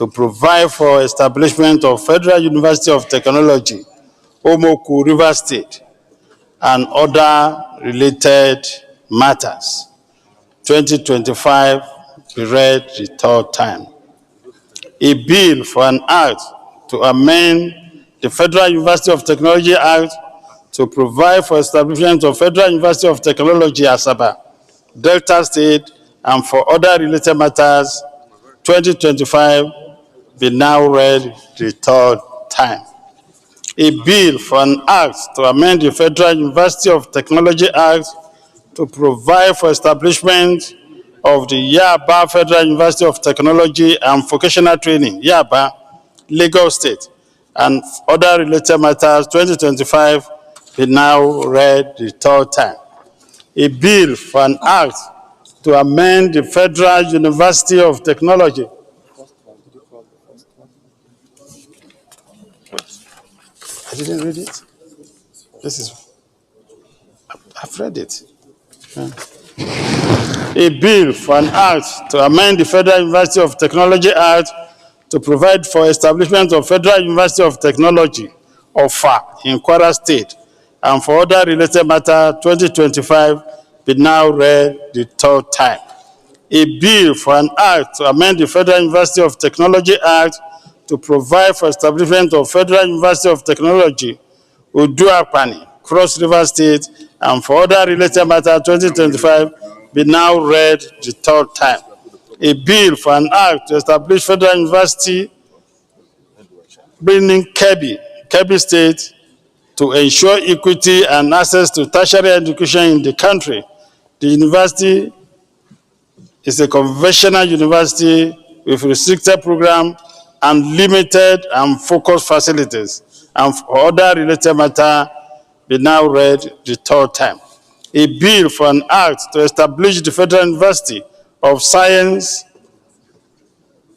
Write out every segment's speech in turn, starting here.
to provide for establishment of Federal University of Technology, Omoku, River State, and other related matters. 2025 be read the third time. A bill for an act to amend the Federal University of Technology Act to provide for establishment of Federal University of Technology, Asaba, Delta State, and for other related matters, 2025, be now read the third time. A bill for an act to amend the Federal University of Technology Act to provide for establishment of the Yaba Federal University of Technology and Vocational Training, Yaba, Lagos State, and other related matters, 2025, be now read the third time. A bill for an act to amend the Federal University of Technology. I didn't read it. I've read it. A bill for an act to amend the Federal University of Technology Act to provide for establishment of Federal University of Technology, OFA, in Kwara State, and for other related matters, 2025, be now read the third time. A bill for an act to amend the Federal University of Technology Act to provide for establishment of Federal University of Technology, Uduakpani, Cross River State, and for other related matters, 2025, be now read the third time. A bill for an act to establish Federal University, bringing Kebbi State, to ensure equity and access to tertiary education in the country. The university is a conventional university with restricted program and limited and focused facilities, and for other related matters, be now read the third time. A bill for an act to establish the Federal University of Science,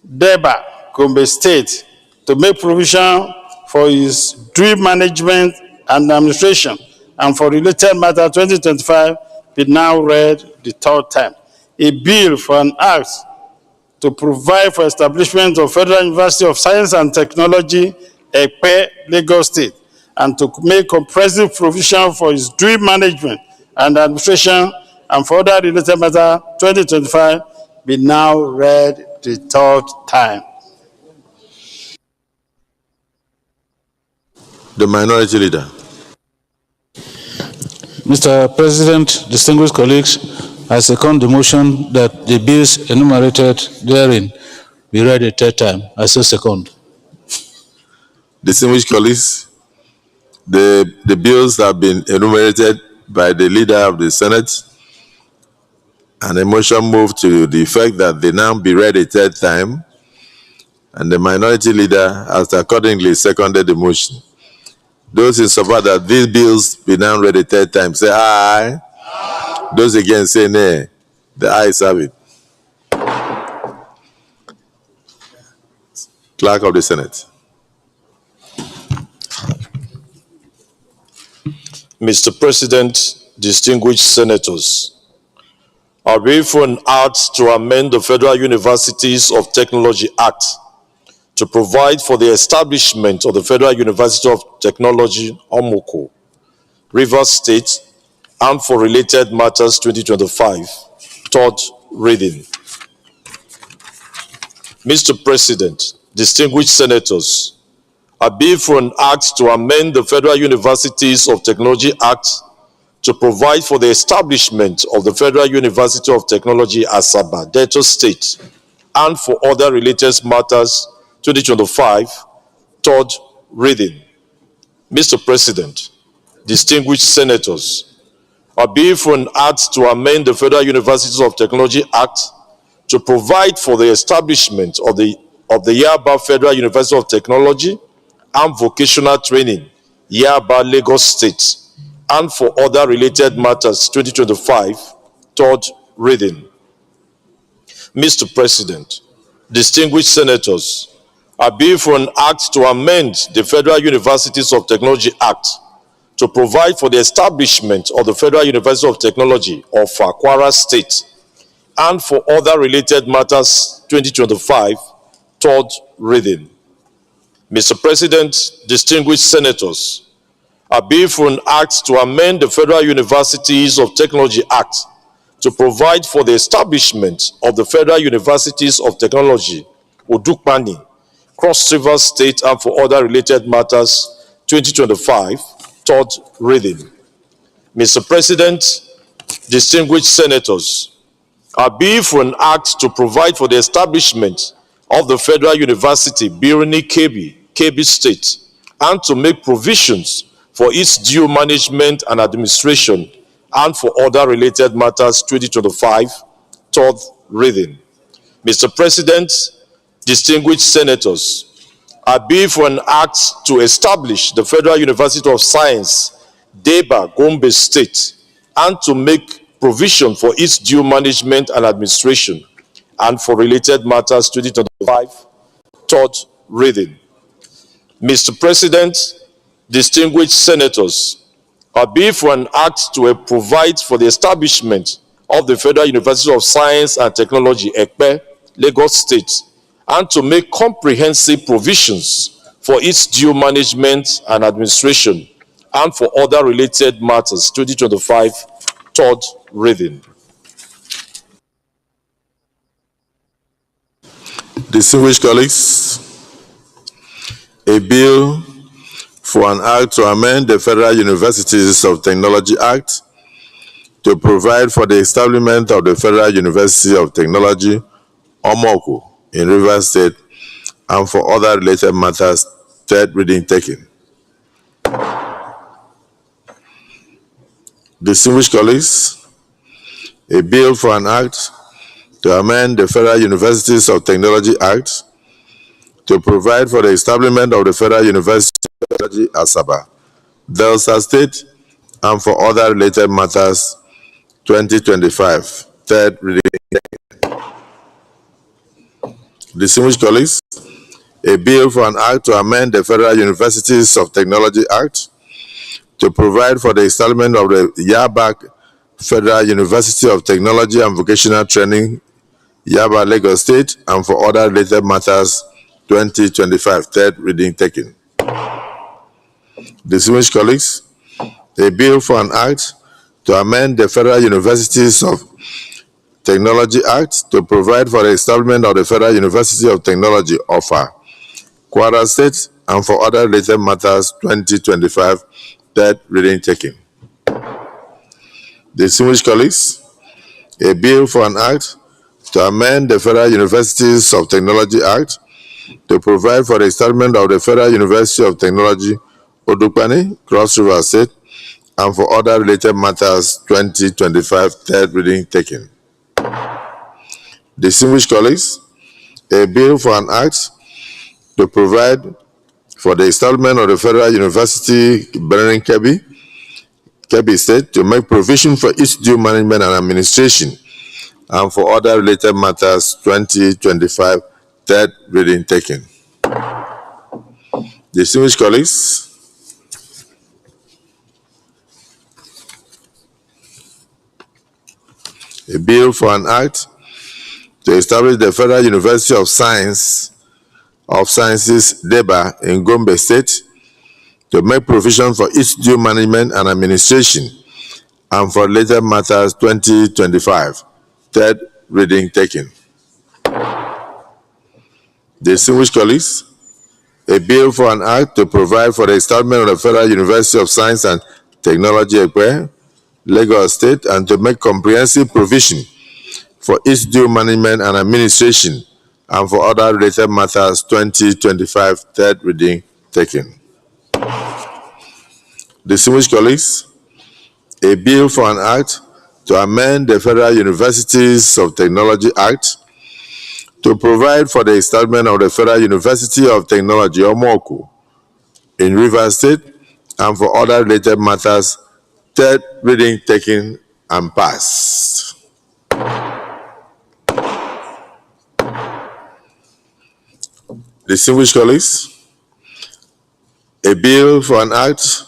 Deba, Gombe State, to make provision for its doing management and administration, and for related matter 2025, be now read the third time. A bill for an act to provide for establishment of Federal University of Science and Technology, Epe, Lagos State, and to make comprehensive provision for its doing management and administration, and for other related matter 2025, be now read the third time. The Minority Leader. Mr. President, distinguished colleagues, I second the motion that the bills enumerated therein be read a third time. I so second. Distinguished colleagues, the bills have been enumerated by the Leader of the Senate, and a motion moved to the effect that they now be read a third time, and the Minority Leader has accordingly seconded the motion. Those in support that these bills be now read a third time, say aye. Aye. Those against say nay. The ayes have it. Clerk of the Senate. Mr. President, distinguished senators, I move for an act to amend the Federal Universities of Technology Act to provide for the establishment of the Federal University of Technology, Omoko, River State, and for related matters 2025. Third reading. Mr. President, distinguished senators, I move for an act to amend the Federal Universities of Technology Act to provide for the establishment of the Federal University of Technology, Asaba, Delta State, and for other related matters 2025, third reading. Mr. President, distinguished senators, I move for an act to amend the Federal Universities of Technology Act to provide for the establishment of the Yaba Federal University of Technology and Vocational Training, Yaba, Lagos State, and for other related matters 2025, third reading. Mr. President, distinguished senators, I move for an act to amend the Federal Universities of Technology Act to provide for the establishment of the Federal University of Technology of Kwara State and for other related matters 2025, third reading. Mr. President, distinguished senators, a bill for an act to amend the Federal Universities of Technology Act to provide for the establishment of the Federal Universities of Technology, Odukpani, Cross River State, and for other related matters, 2025, third reading. Mr. President, distinguished senators, a bill for an act to provide for the establishment of the Federal University, Biruni Kebbi State, and to make provisions for its due management and administration, and for other related matters, 2025, third reading. Mr. President, distinguished senators, a bill for an act to establish the Federal University of Science, Deba, Gombe State, and to make provision for its due management and administration, and for related matters, 2025, third reading. Mr. President, distinguished senators, a bill for an act to provide for the establishment of the Federal University of Science and Technology, Ekpe, Lagos State, and to make comprehensive provisions for its due management and administration, and for other related matters, 2025, third reading. Distinguished colleagues, a bill for an act to amend the Federal Universities of Technology Act to provide for the establishment of the Federal University of Technology, Omoku, in Rivers State, and for other related matters, third reading taken. Distinguished colleagues, a bill for an act to amend the Federal Universities of Technology Act to provide for the establishment of the Federal University of Technology, Asaba, Delta State, and for other related matters, 2025, third reading. Distinguished colleagues, a bill for an act to amend the Federal Universities of Technology Act to provide for the establishment of the Yaba Federal University of Technology and Vocational Training, Yaba, Lagos State, and for other related matters, 2025, third reading taken. Distinguished colleagues, a bill for an act to amend the Federal Universities of Technology Act to provide for the establishment of the Federal University of Technology, OFA, Kwara State, and for other related matters, 2025, third reading taken. Distinguished colleagues, a bill for an act to amend the Federal Universities of Technology Act to provide for the establishment of the Federal University of Technology, Odukpani, Cross River State, and for other related matters, 2025, third reading taken. Distinguished colleagues, a bill for an act to provide for the establishment of the Federal University, Plenary, Kebbi State, to make provision for its due management and administration, and for other related matters, 2025, third reading taken. Distinguished colleagues, a bill for an act to establish the Federal University of Sciences, Deba, in Gombe State, to make provision for its due management and administration, and for related matters, 2025, third reading taken. Distinguished colleagues, a bill for an act to provide for the establishment of the Federal University of Science and Technology, Ekpe, Lagos State, and to make comprehensive provision for its due management and administration, and for other related matters, 2025, third reading taken. Distinguished colleagues, a bill for an act to amend the Federal Universities of Technology Act to provide for the establishment of the Federal University of Technology, Omoku, in Rivers State, and for other related matters, third reading taken and passed. Distinguished colleagues, a bill for an act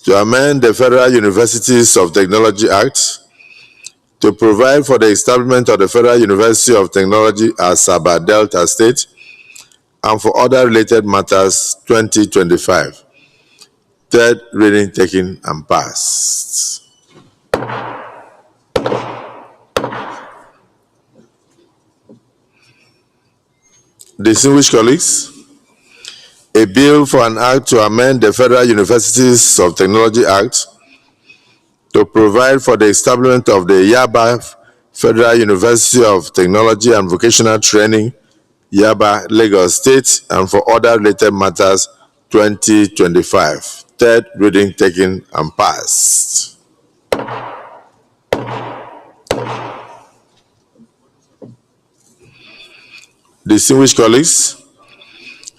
to amend the Federal Universities of Technology Act to provide for the establishment of the Federal University of Technology, Asaba, Delta State, and for other related matters 2025. Third reading taken and passed. Distinguished colleagues, a bill for an act to amend the Federal Universities of Technology Act to provide for the establishment of the Yaba Federal University of Technology and Vocational Training, Yaba, Lagos State, and for other related matters 2025. Third reading taken and passed. Distinguished colleagues,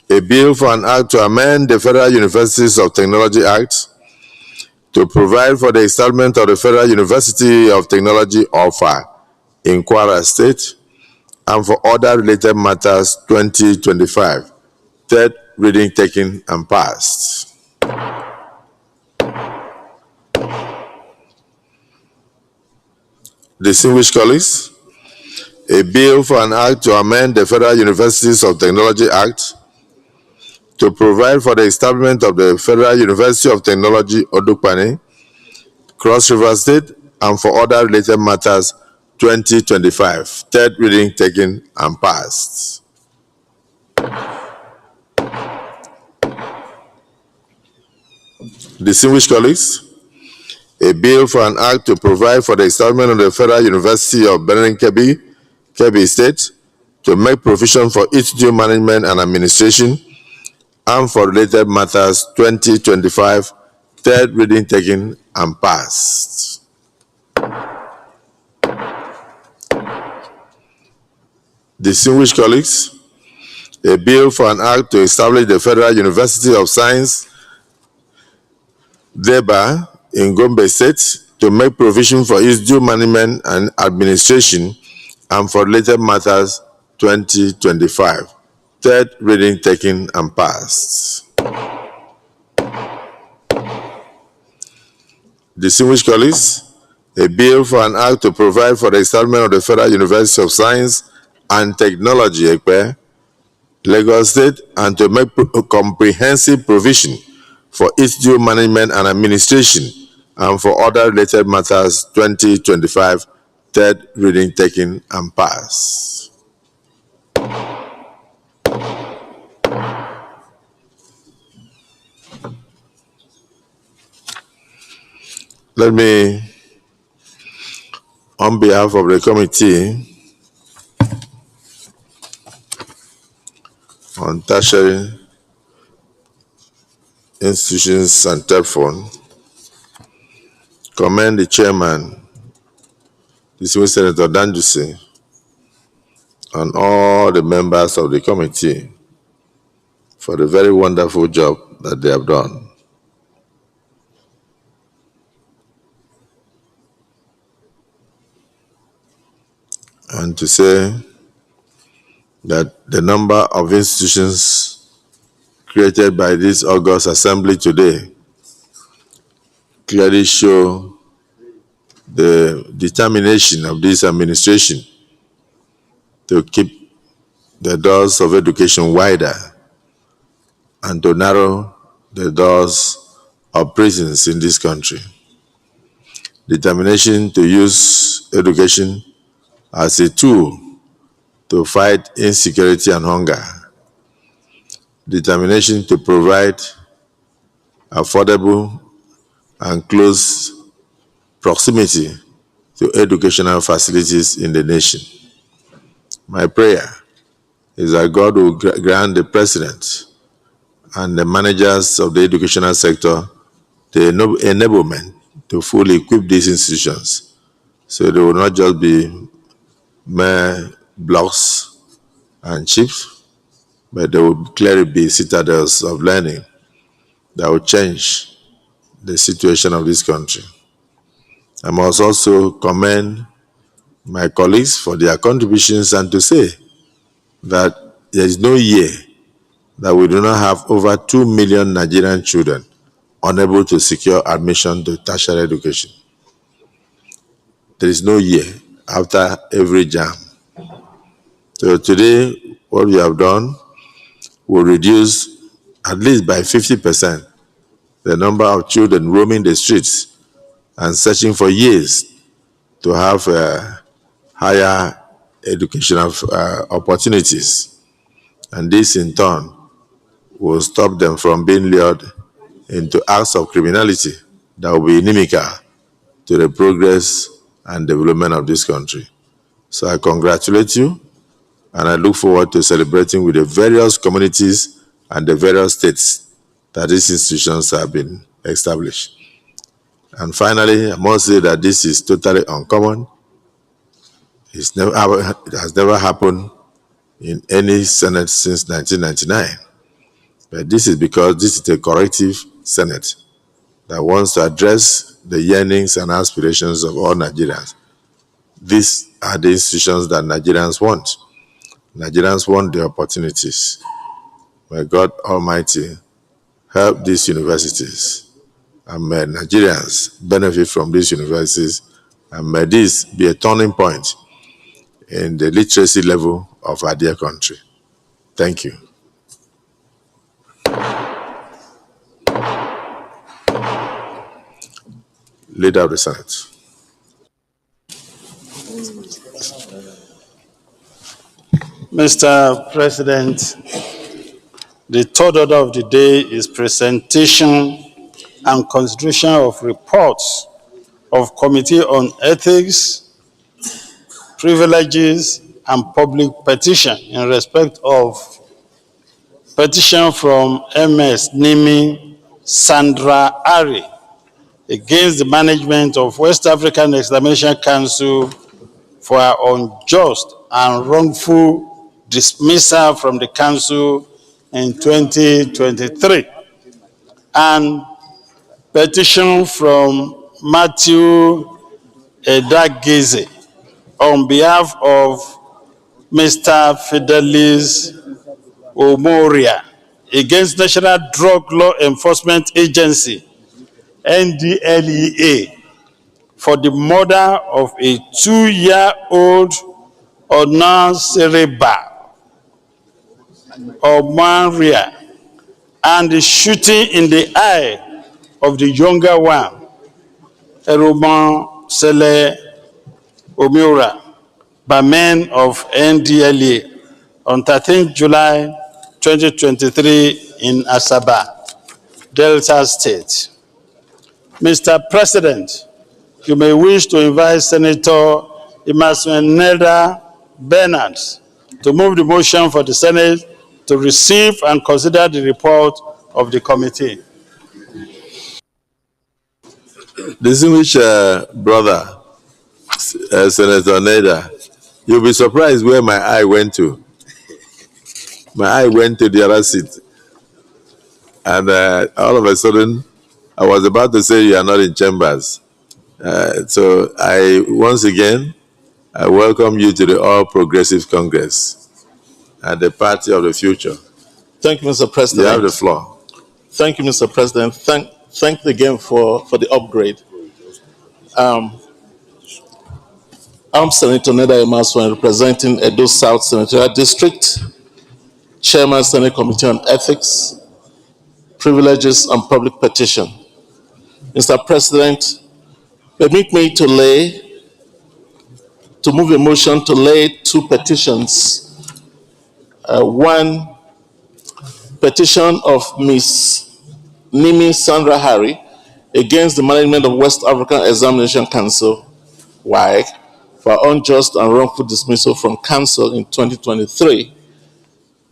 a bill for an act to amend the Federal Universities of Technology Act to provide for the establishment of the Federal University of Technology (OFA) in Kwara State and for other related matters 2025. Third reading taken and passed. Distinguished colleagues, a bill for an act to amend the Federal Universities of Technology Act to provide for the establishment of the Federal University of Technology Odukpani, Cross River State, and for other related matters 2025. Third reading taken and passed. Distinguished colleagues, a bill for an act to provide for the establishment of the Federal University of Benin Kebbi State, to make provision for its due management and administration, and for related matters 2025. Third reading taken and passed. Distinguished colleagues, a bill for an act to establish the Federal University of Science, Deba, in Gombe State, to make provision for its due management and administration, and for related matters 2025. Third reading taken and passed. Distinguished colleagues, a bill for an act to provide for the establishment of the Federal University of Science and Technology, Ekpe, Lagos State, and to make comprehensive provision for its due management and administration, and for other related matters 2025. Third reading taken and passed. Let me, on behalf of the committee on tertiary institutions and telephone, commend the chairman, distinguished Senator Danjuse, and all the members of the committee for the very wonderful job that they have done. And to say that the number of institutions created by this August Assembly today clearly show the determination of this administration to keep the doors of education wider and to narrow the doors of prisons in this country. Determination to use education as a tool to fight insecurity and hunger. Determination to provide affordable and close proximity to educational facilities in the nation. My prayer is that God will grant the President and the managers of the educational sector the enablement to fully equip these institutions, so they will not just be mere blocks and chips, but they will clearly be citadels of learning that will change the situation of this country. I must also commend my colleagues for their contributions and to say that there is no year that we do not have over 2 million Nigerian children unable to secure admission to tertiary education. There is no year after every JAM. So today, what we have done, will reduce at least by 50% the number of children roaming the streets and searching for years to have higher educational opportunities. And this in turn will stop them from being lured into acts of criminality that will be inimical to the progress and development of this country. So I congratulate you, and I look forward to celebrating with the various communities and the various states that these institutions have been established. And finally, I must say that this is totally uncommon. It has never happened in any Senate since 1999. But this is because this is a corrective Senate that wants to address the yearnings and aspirations of all Nigerians. These are the institutions that Nigerians want. Nigerians want the opportunities. May God Almighty help these universities, and may Nigerians benefit from these universities, and may this be a turning point in the literacy level of our dear country. Thank you. Leader of the Senate. Mr. President, the third order of the day is presentation and consideration of reports of Committee on Ethics, Privileges, and Public Petition in respect of petition from MS Nimi Sandra Ari against the management of West African Examination Council for an unjust and wrongful dismissal from the council in 2023, and petition from Matthew Edageze on behalf of Mr. Fidelis Omoria against National Drug Law Enforcement Agency, NDLEA, for the murder of a 2-year-old Ona Sereba Omaria and the shooting in the eye of the younger one, Eroman Sele Omiura, by men of NDLEA on 13 July 2023 in Asaba, Delta State. Mr. President, you may wish to invite Senator Imasweneda Bernard to move the motion for the Senate to receive and consider the report of the committee. Distinguished brother, Senator Neda, you'll be surprised where my eye went to. My eye went to the other seat. And all of a sudden, I was about to say you are not in chambers. So once again, I welcome you to the All Progressive Congress and the party of the future. Thank you, Mr. President. You have the floor. Thank you, Mr. President. Thank again for the upgrade. I'm Senator Neda Emaswan, representing Edo South Senatorial District, Chairman, Senate Committee on Ethics, Privileges, and Public Petition. Mr. President, permit me to move a motion to lay two petitions. One petition of Ms. Nimi Sandra Hari against the management of West African Examination Council, WAEC, for unjust and wrongful dismissal from council in 2023.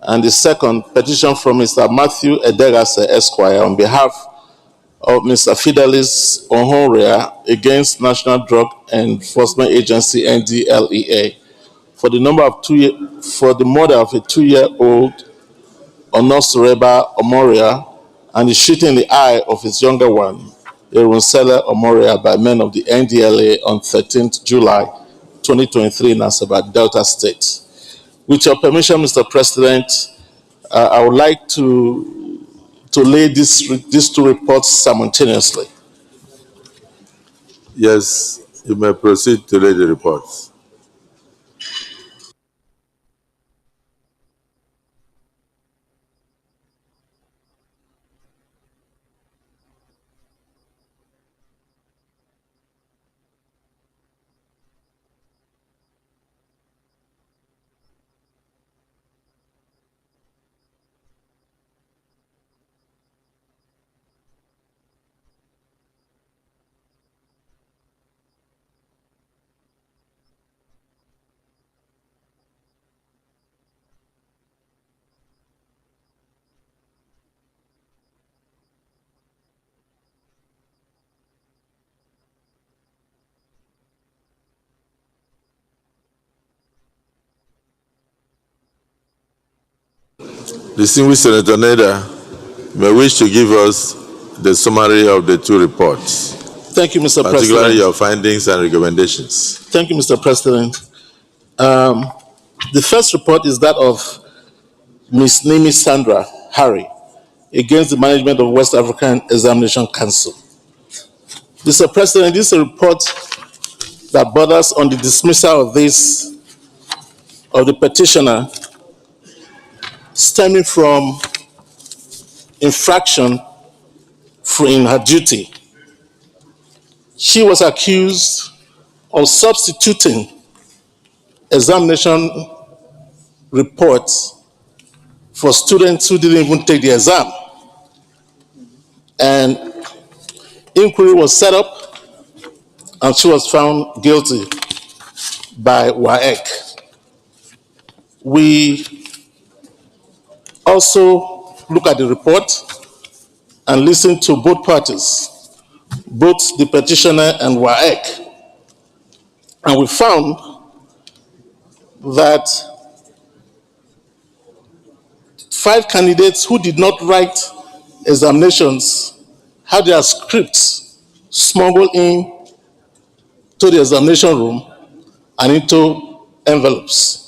And the second petition from Mr. Matthew Edegase Esquire on behalf of Mr. Fidelis Ohorea against National Drug Enforcement Agency, NDLEA, for the murder of a 2-year-old Onosureba Omoria and the shooting in the eye of his younger one, Erunsele Omoria, by men of the NDLA on 13th July 2023 in Asaba, Delta State. With your permission, Mr. President, I would like to lay these two reports simultaneously. Yes, you may proceed to lay the reports. Distinguished Senator Neda may wish to give us the summary of the two reports, Thank you, Mr. particularly President. your findings and recommendations. Thank you, Mr. President. The first report is that of Ms. Nimi Sandra Harry against the management of West African Examination Council. Mr. President, this is a report that borders on the dismissal of the petitioner stemming from infraction in her duty. She was accused of substituting examination reports for students who didn't even take the exam. And inquiry was set up and she was found guilty by WAEC. We also look at the report and listen to both parties, both the petitioner and WAEC. And we found that 5 candidates who did not write examinations had their scripts smuggled in to the examination room and into envelopes.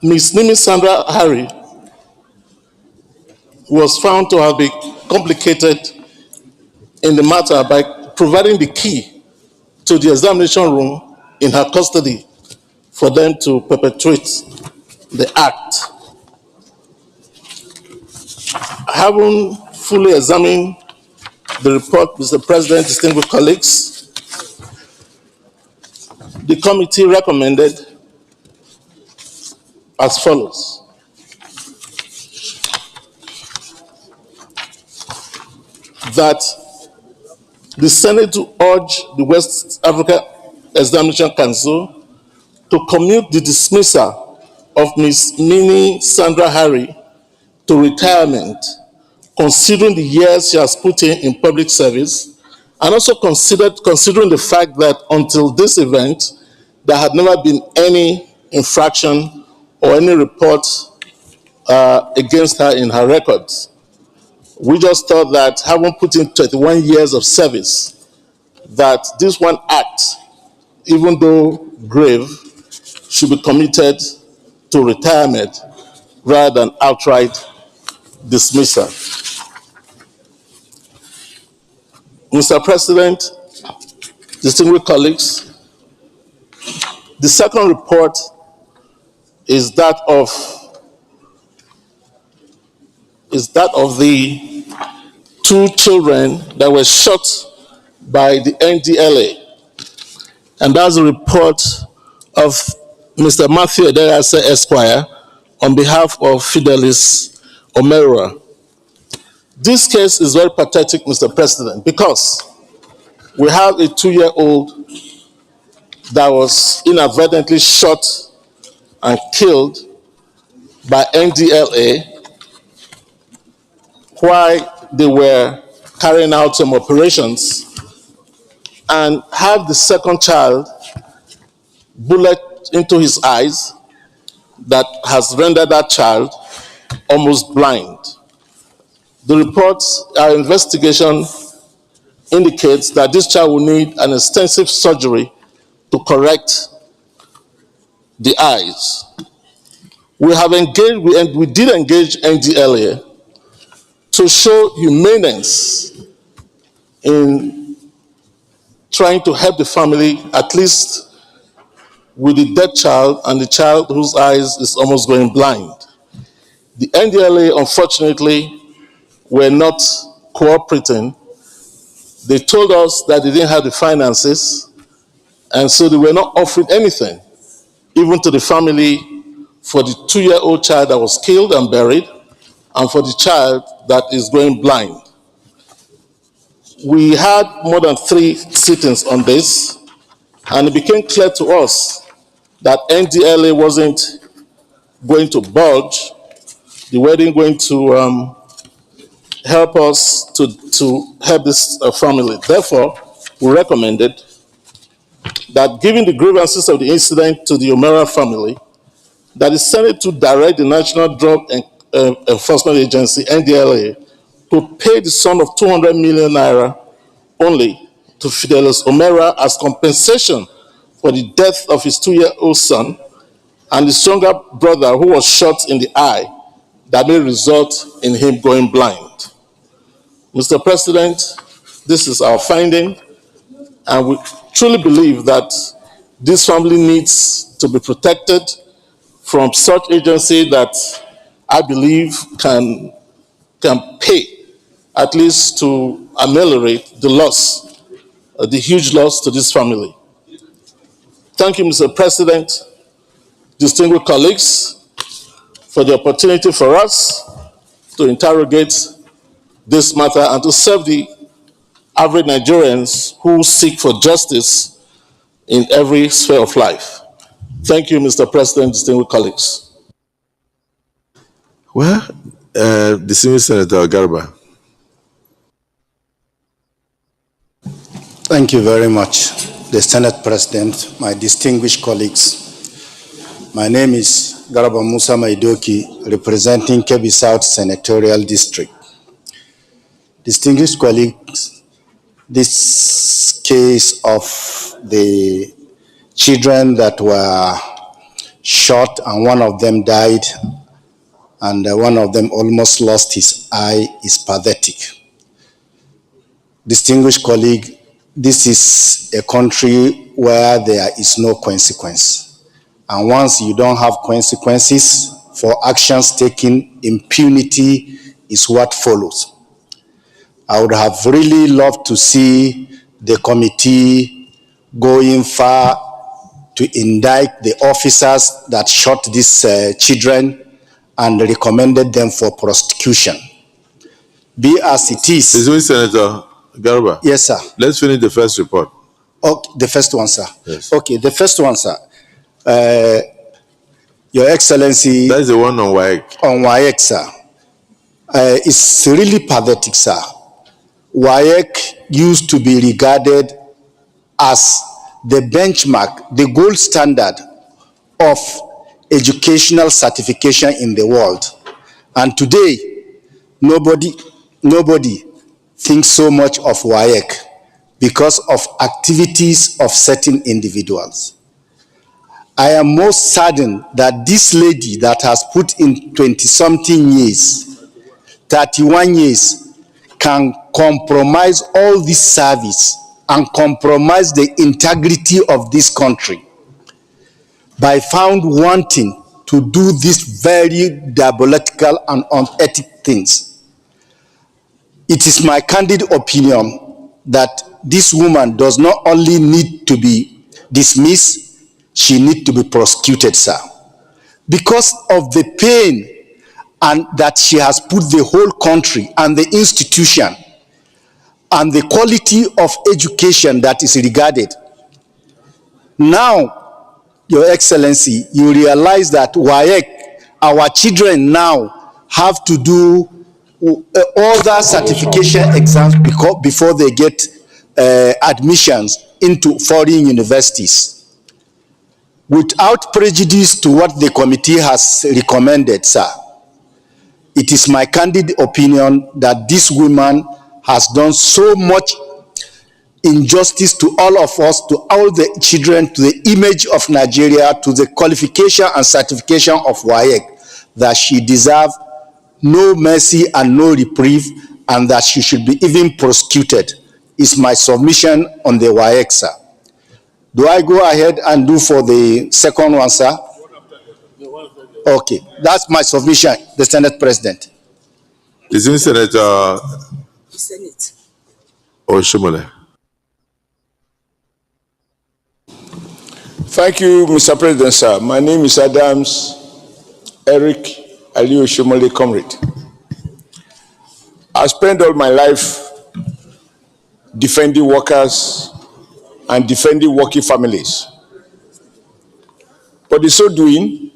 Ms. Nimi Sandra Harry was found to have been complicated in the matter by providing the key to the examination room in her custody for them to perpetrate the act. Having fully examined the report, Mr. President, distinguished colleagues, the committee recommended as follows. That the Senate to urge the West Africa Examination Council to commute the dismissal of Ms. Nimi Sandra Harry to retirement, considering the years she has put in public service, and also considering the fact that until this event, there had never been any infraction or any report against her in her records. We just thought that having put in 21 years of service, that this one act, even though grave, should be committed to retirement rather than outright dismissal. Mr. President, distinguished colleagues, the second report is that of the 2 children that were shot by the NDLA. And that's a report of Mr. Matthew Ederase Esquire on behalf of Fidelis Omerua. This case is very pathetic, Mr. President, because we have a 2-year-old that was inadvertently shot and killed by NDLA while they were carrying out some operations, and have the second child bullet into his eyes that has rendered that child almost blind. The reports, our investigation indicates that this child will need an extensive surgery to correct the eyes. We have engaged, and we did engage NDLA to show humaneness in trying to help the family, at least with the dead child and the child whose eyes is almost going blind. The NDLA, unfortunately, were not cooperating. They told us that they didn't have the finances, and so they were not offering anything, even to the family, for the 2-year-old child that was killed and buried, and for the child that is going blind. We had more than 3 sittings on this, and it became clear to us that NDLA wasn't going to budge. They weren't going to help us to help this family. Therefore, we recommended that, given the grievances of the incident to the Omera family, that the Senate to direct the National Drug Enforcement Agency, NDLA, to pay the sum of 200 million naira only to Fidelis Omera as compensation for the death of his 2-year-old son and his younger brother who was shot in the eye that may result in him going blind. Mr. President, this is our finding, and we truly believe that this family needs to be protected from such agency that I believe can pay at least to ameliorate the loss, the huge loss to this family. Thank you, Mr. President, distinguished colleagues, for the opportunity for us to interrogate this matter and to serve the average Nigerians who seek for justice in every sphere of life. Thank you, Mr. President, distinguished colleagues. Well, distinguished Senator Garba. Thank you very much, the Senate President, my distinguished colleagues. My name is Garba Musa Maidoki, representing Kebbi South Senatorial District. Distinguished colleagues, this case of the children that were shot and one of them died and one of them almost lost his eye is pathetic. Distinguished colleague, this is a country where there is no consequence. And once you don't have consequences for actions taken, impunity is what follows. I would have really loved to see the committee going far to indict the officers that shot these children and recommended them for prosecution. Be as it is. Senator Garba. Yes, sir. Let's finish the first report. Okay, the first one, sir. Yes. Okay, the first one, sir. Your Excellency. That's the one on WAEC. On WAEC, sir. It's really pathetic, sir. WAEC used to be regarded as the benchmark, the gold standard of educational certification in the world. And today, nobody thinks so much of WAEC because of activities of certain individuals. I am most saddened that this lady that has put in 20-something years, 31 years, can compromise all this service and compromise the integrity of this country by found wanting to do these very diabolical and unethical things. It is my candid opinion that this woman does not only need to be dismissed, she needs to be prosecuted, sir. Because of the pain and that she has put the whole country and the institution and the quality of education that is regarded. Now, Your Excellency, you realize that WAEC, our children now have to do other certification exams before they get admissions into foreign universities. Without prejudice to what the committee has recommended, sir, it is my candid opinion that this woman has done so much injustice to all of us, to all the children, to the image of Nigeria, to the qualification and certification of WAEC, that she deserves no mercy and no reprieve, and that she should be even prosecuted, is my submission on the WAEC, sir. Do I go ahead and do for the second one, sir? Okay, that's my submission, the Senate President. Is it Senator Oshomole? Thank you, Mr. President, sir. My name is Adams Eric Ali Oshomole, comrade. I spent all my life defending workers and defending working families. But in so doing,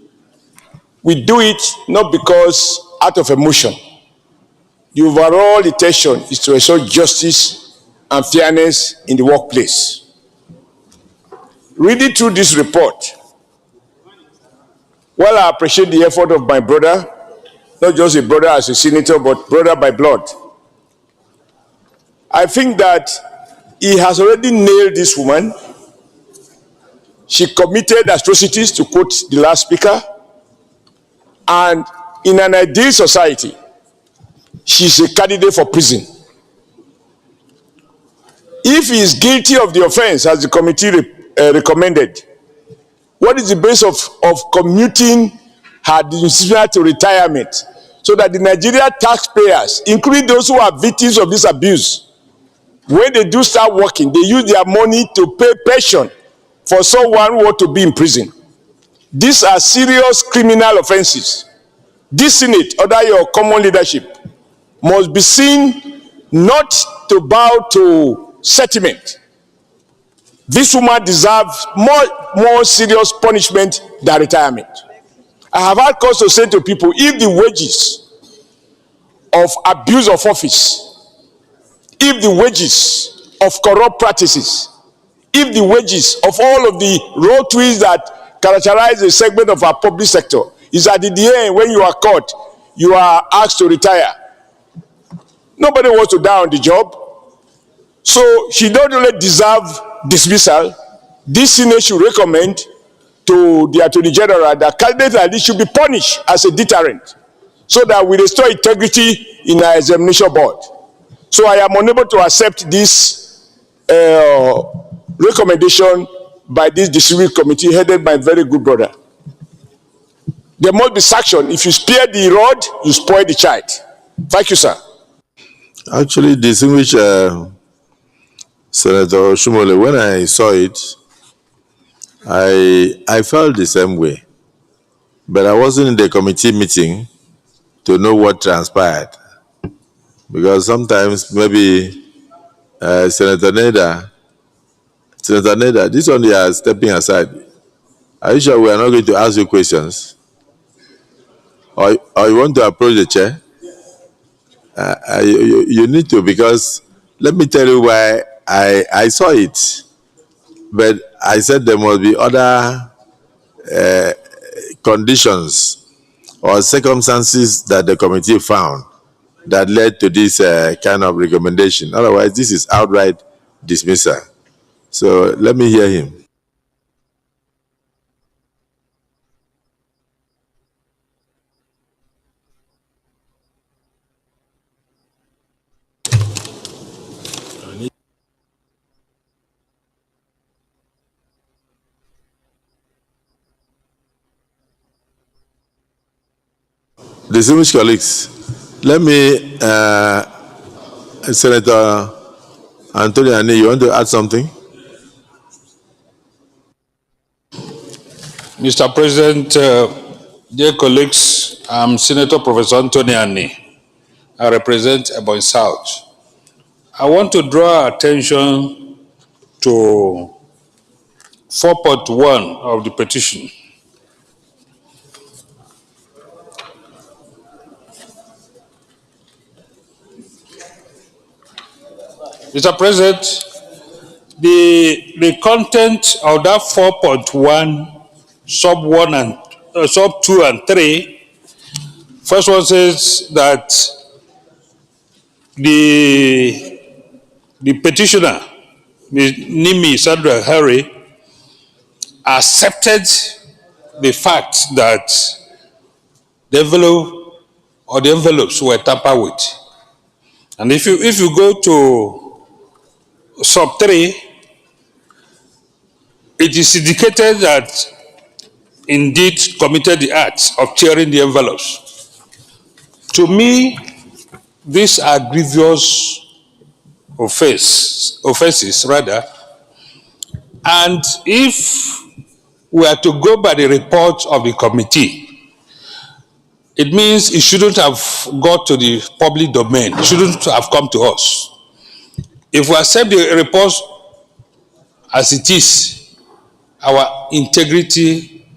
we do it not because out of emotion. The overall intention is to ensure justice and fairness in the workplace. Reading through this report, While I appreciate the effort of my brother, not just a brother as a senator, but brother by blood, I think that he has already nailed this woman. She committed atrocities, to quote the last speaker, and in an ideal society, she's a candidate for prison. If he is guilty of the offense, as the committee recommended, what is the basis of commuting her dismissal to retirement, so that the Nigerian taxpayers, including those who are victims of this abuse, when they do start working, they use their money to pay pension for someone who ought to be in prison? These are serious criminal offenses. This Senate, under your common leadership, must be seen not to bow to sentiment. This woman deserves more serious punishment than retirement. I have had cause to say to people, if the wages of abuse of office, if the wages of corrupt practices, if the wages of all of the road twists that characterize a segment of our public sector is that in the end, when you are caught, you are asked to retire. Nobody wants to die on the job. So she not only deserves dismissal, this Senate should recommend to the Attorney General that candidates like this should be punished as a deterrent, so that we restore integrity in our examination board. So I am unable to accept this recommendation by this disciplinary committee headed by a very good brother. There must be sanction. If you spare the rod, you spoil the child. Thank you, sir. Actually, distinguished Senator Shumole, when I saw it, I felt the same way. But I wasn't in the committee meeting to know what transpired. Because sometimes maybe Senator Neda, this one they are stepping aside. Are you sure we are not going to ask you questions? Or you want to approach the chair? You need to, because let me tell you why I saw it. But I said there must be other conditions or circumstances that the committee found that led to this kind of recommendation. Otherwise, this is outright dismissal. So let me hear him. Distinguished colleagues, let me, Senator Anthony Ani, you want to add something? Mr. President, dear colleagues, I'm Senator Professor Anthony Ani. I represent Ebonyi South. I want to draw attention to 4.1 of the petition. Mr. President, the content of that 4.1, sub 1 and sub 2 and 3, first one says that the petitioner, Ms. Nimi Sandra Harry, accepted the fact that the envelope or the envelopes were tampered with. And if you go to sub 3, it is indicated that indeed committed the act of tearing the envelopes. To me, these are grievous offenses rather. And if we are to go by the report of the committee, it means it shouldn't have got to the public domain. It shouldn't have come to us. If we accept the report as it is, our integrity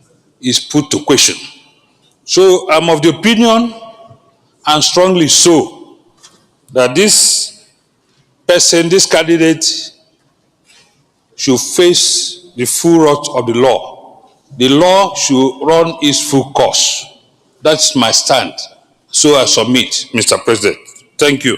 is put to question. So I'm of the opinion, and strongly so, that this person, this candidate, should face the full wrath of the law. the law should run its full course. That's my stand. So I submit, Mr. President. Thank you.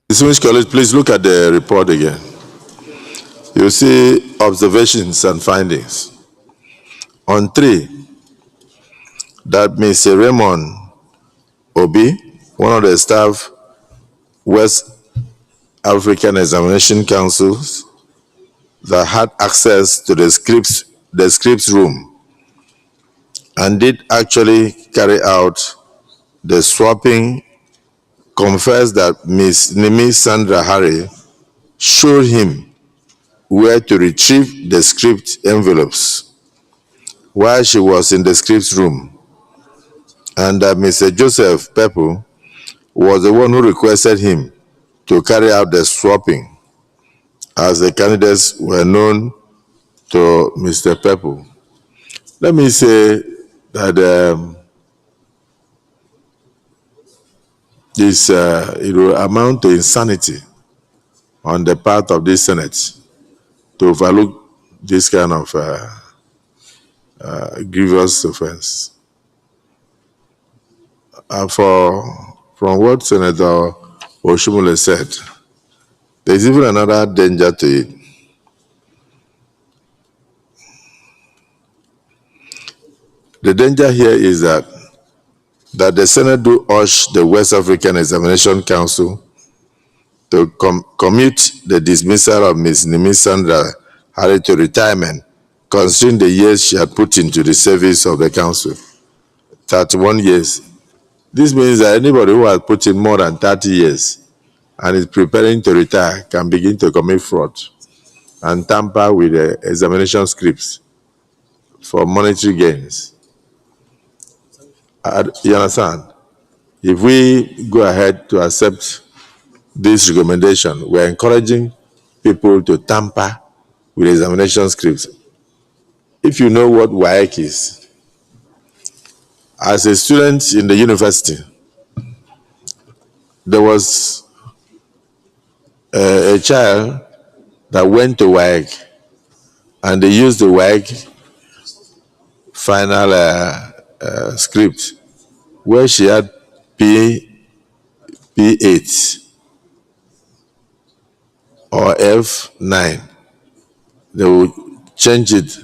Distinguished colleagues, please look at the report again. You see observations and findings. On 3, that Mr. Raymond Obi, one of the staff, West African Examination Councils, that had access to the scripts room and did actually carry out the swapping, confessed that Ms. Nimi Sandra Hari showed him where to retrieve the script envelopes while she was in the scripts room, and that Mr. Joseph Pepu was the one who requested him to carry out the swapping, as the candidates were known to Mr. Pepu. Let me say that this it will amount to insanity on the part of this Senate to overlook this kind of grievous offense. From what Senator Oshumole said, there's even another danger to it. The danger here is that the Senate do urge the West African Examination Council to commute the dismissal of Ms. Nimi Sandra Hari to retirement, considering the years she had put into the service of the council, 31 years. This means that anybody who has put in more than 30 years and is preparing to retire can begin to commit fraud and tamper with the examination scripts for monetary gains. You understand? If we go ahead to accept this recommendation, we're encouraging people to tamper with examination scripts. If you know what WAEC is, as a student in the university, there was a child that went to WAEC and they used the WAEC final script where she had P8 or F9. They would change it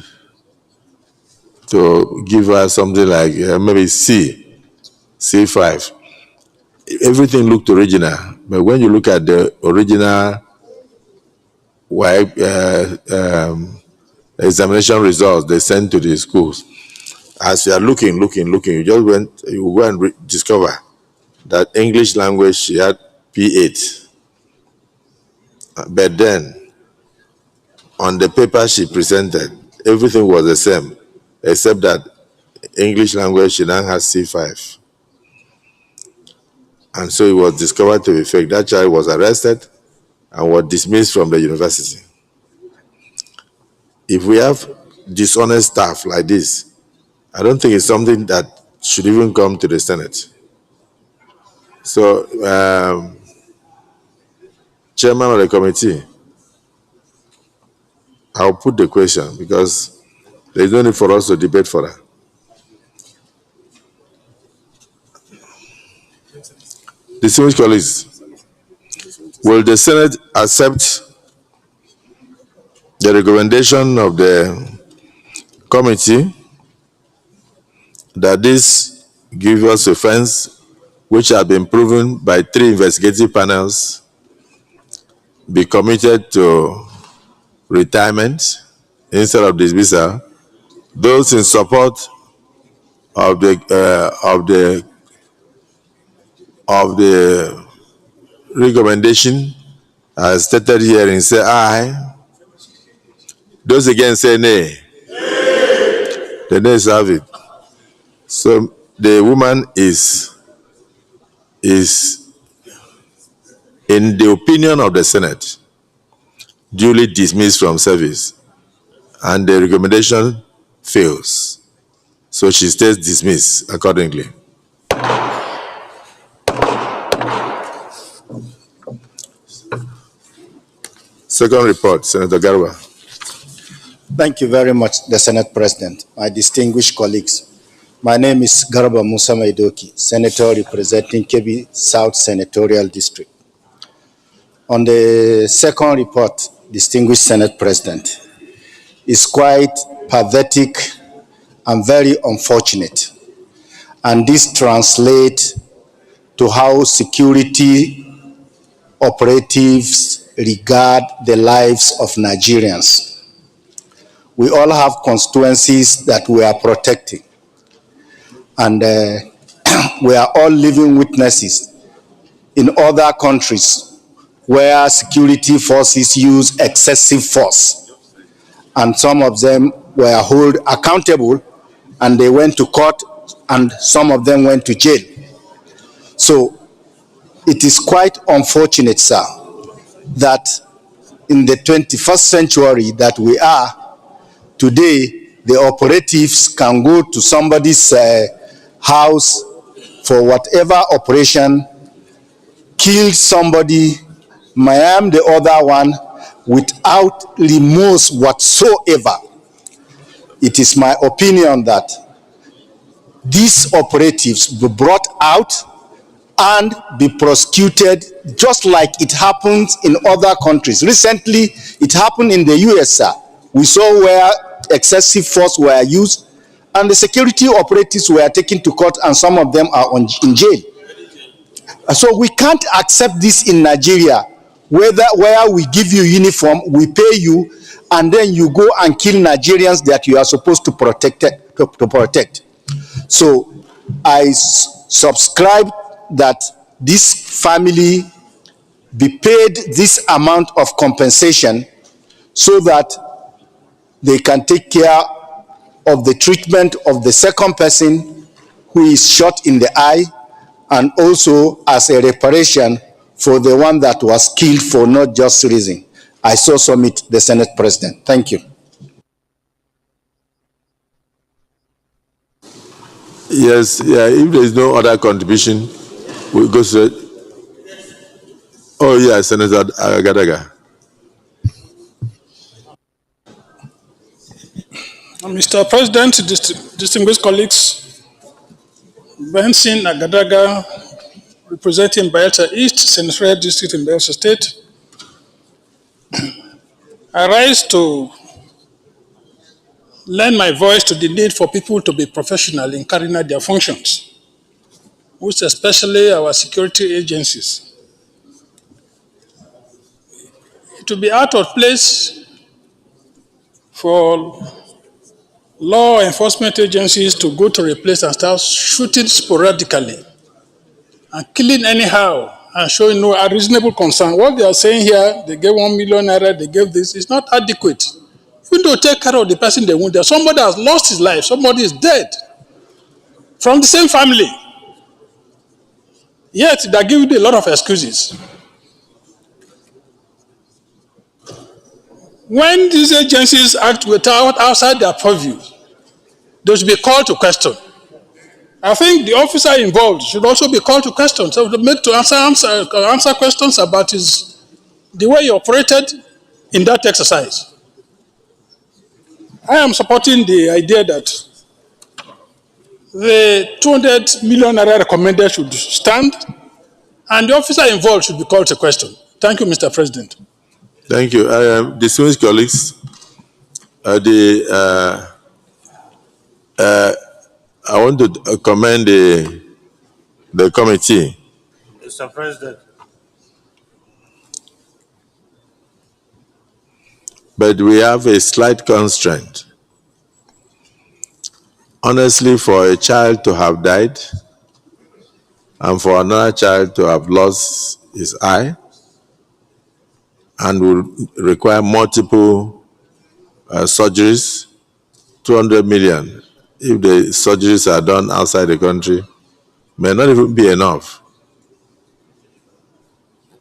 to give her something like maybe C5. Everything looked original, but when you look at the original examination results they sent to the schools, as you are looking, you just you go and discover that English language she had P8. But then, on the paper she presented, everything was the same, except that English language she now has C5. And so it was discovered to be fake. That child was arrested and was dismissed from the university. If we have dishonest staff like this, I don't think it's something that should even come to the Senate. So, Chairman of the committee, I'll put the question because there's no need for us to debate for that. Distinguished colleagues, will the Senate accept the recommendation of the committee that this grievous offense, which have been proven by 3 investigative panels, be committed to retirement instead of dismissal? Those in support of the recommendation as stated herein say aye. Those against say nay. The nays have it. So the woman is in the opinion of the Senate duly dismissed from service, and the recommendation fails. So she stays dismissed accordingly. Second report, Senator Garba. Thank you very much, the Senate President, my distinguished colleagues. My name is Garba Musa Maidoki, Senator representing Kebbi South Senatorial District. On the second report, distinguished Senate President, is quite pathetic and very unfortunate. And this translates to how security operatives regard the lives of Nigerians. We all have constituencies that we are protecting. And we are all living witnesses in other countries where security forces use excessive force. And some of them were held accountable and they went to court and some of them went to jail. So it is quite unfortunate, sir, that in the 21st century that we are, today the operatives can go to somebody's house for whatever operation, kill somebody, maim the other one without remorse whatsoever. It is my opinion that these operatives be brought out and be prosecuted just like it happens in other countries. Recently, it happened in the US, sir. We saw where excessive force were used and the security operatives were taken to court and some of them are in jail. So we can't accept this in Nigeria, where we give you uniform, we pay you, and then you go and kill Nigerians that you are supposed to protect. So I subscribe that this family be paid this amount of compensation so that they can take care of the treatment of the second person who is shot in the eye, and also as a reparation for the one that was killed for not just reason. I so submit, the Senate President. Thank you. Yes, yeah, if there is no other contribution, we go straight. Oh, yeah, Senator Agadaga. Mr. President, distinguished colleagues, Benson Agadaga, representing Bayelsa East Senatorial District in Bayelsa State, I rise to lend my voice to the need for people to be professional in carrying out their functions, most especially our security agencies. It will be out of place for law enforcement agencies to go to a place and start shooting sporadically and killing anyhow and showing no unreasonable concern. What they are saying here, they gave 1 million naira, they gave this, is not adequate. Even though take care of the person they wounded, somebody has lost his life, somebody is dead from the same family. Yet they give you a lot of excuses. When these agencies act without outside their purview, they should be called to question. I think the officer involved should also be called to question, so to answer questions about the way he operated in that exercise. I am supporting the idea that the 200 million naira recommended should stand, and the officer involved should be called to question. Thank you, Mr. President. Thank you. Distinguished colleagues, I want to commend the committee. Mr. President. But we have a slight constraint. Honestly, for a child to have died and for another child to have lost his eye and will require multiple surgeries, 200 million, if the surgeries are done outside the country, may not even be enough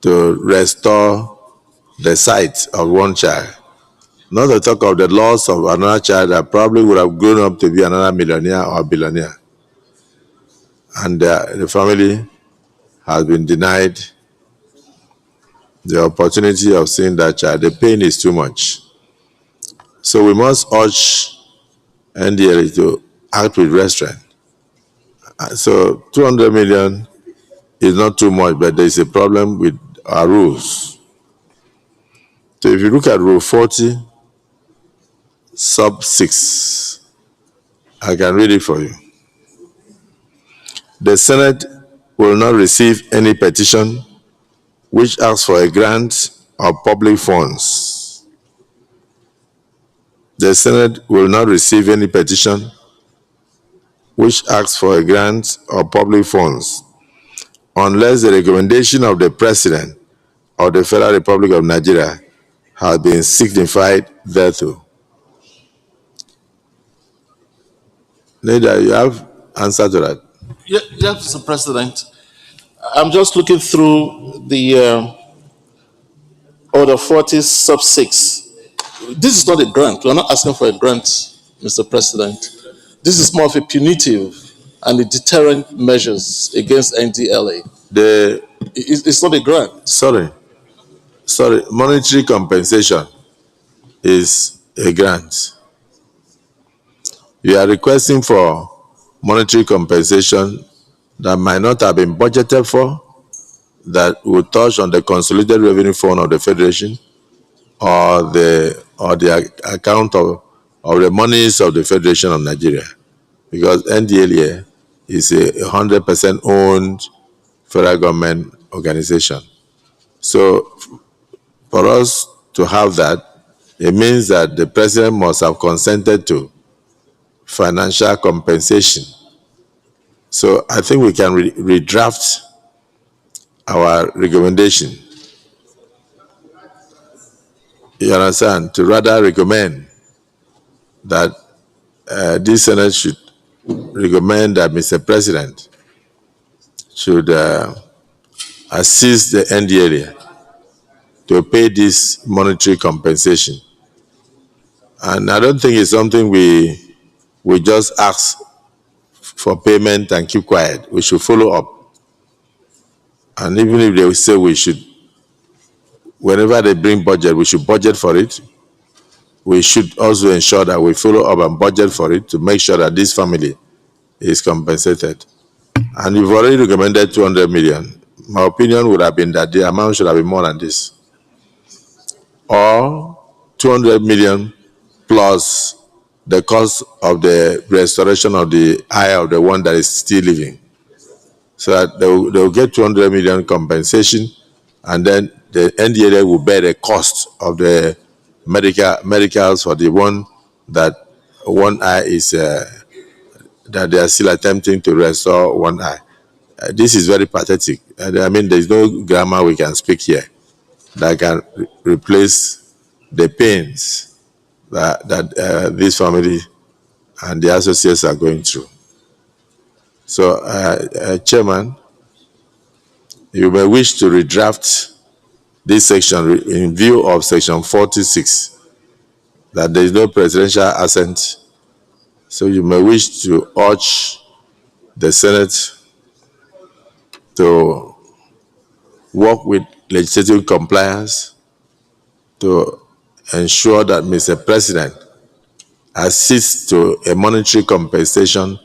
to restore the sight of one child. Not to talk of the loss of another child that probably would have grown up to be another millionaire or billionaire. And the family has been denied the opportunity of seeing that child. The pain is too much. So we must urge NDLA to act with restraint. So 200 million is not too much, but there is a problem with our rules. So if you look at Rule 40, sub 6, I can read it for you. The Senate will not receive any petition which asks for a grant of public funds. The Senate will not receive any petition which asks for a grant of public funds unless the recommendation of the President of the Federal Republic of Nigeria has been signified thereto. Neda, you have answer to that? Yeah, Mr. President. I'm just looking through the Order 40 sub 6. This is not a grant. We're not asking for a grant, Mr. President. This is more of a punitive and a deterrent measures against NDLA. It's not a grant. Sorry, monetary compensation is a grant. You are requesting for monetary compensation that might not have been budgeted for, that will touch on the consolidated revenue fund of the Federation or the account of the monies of the Federation of Nigeria, because NDLA is a 100% owned federal government organization. So for us to have that, it means that the President must have consented to financial compensation. So I think we can redraft our recommendation. You understand? To rather recommend that this Senate should recommend that Mr. President should assist the NDLA to pay this monetary compensation. And I don't think it's something we just ask for payment and keep quiet. We should follow up. And even if they say we should, whenever they bring budget, we should budget for it. We should also ensure that we follow up and budget for it to make sure that this family is compensated. And you've already recommended 200 million. My opinion would have been that the amount should have been more than this. Or 200 million plus the cost of the restoration of the eye of the one that is still living. So that they will get 200 million compensation, and then the NDLA will bear the cost of the medicals for the one that one eye is, that they are still attempting to restore one eye. This is very pathetic. I mean, there's no grammar we can speak here that can replace the pains that this family and the associates are going through. So, Chairman, you may wish to redraft this section in view of section 46, that there is no presidential assent. So you may wish to urge the Senate to work with legislative compliance to ensure that Mr. President assists to a monetary compensation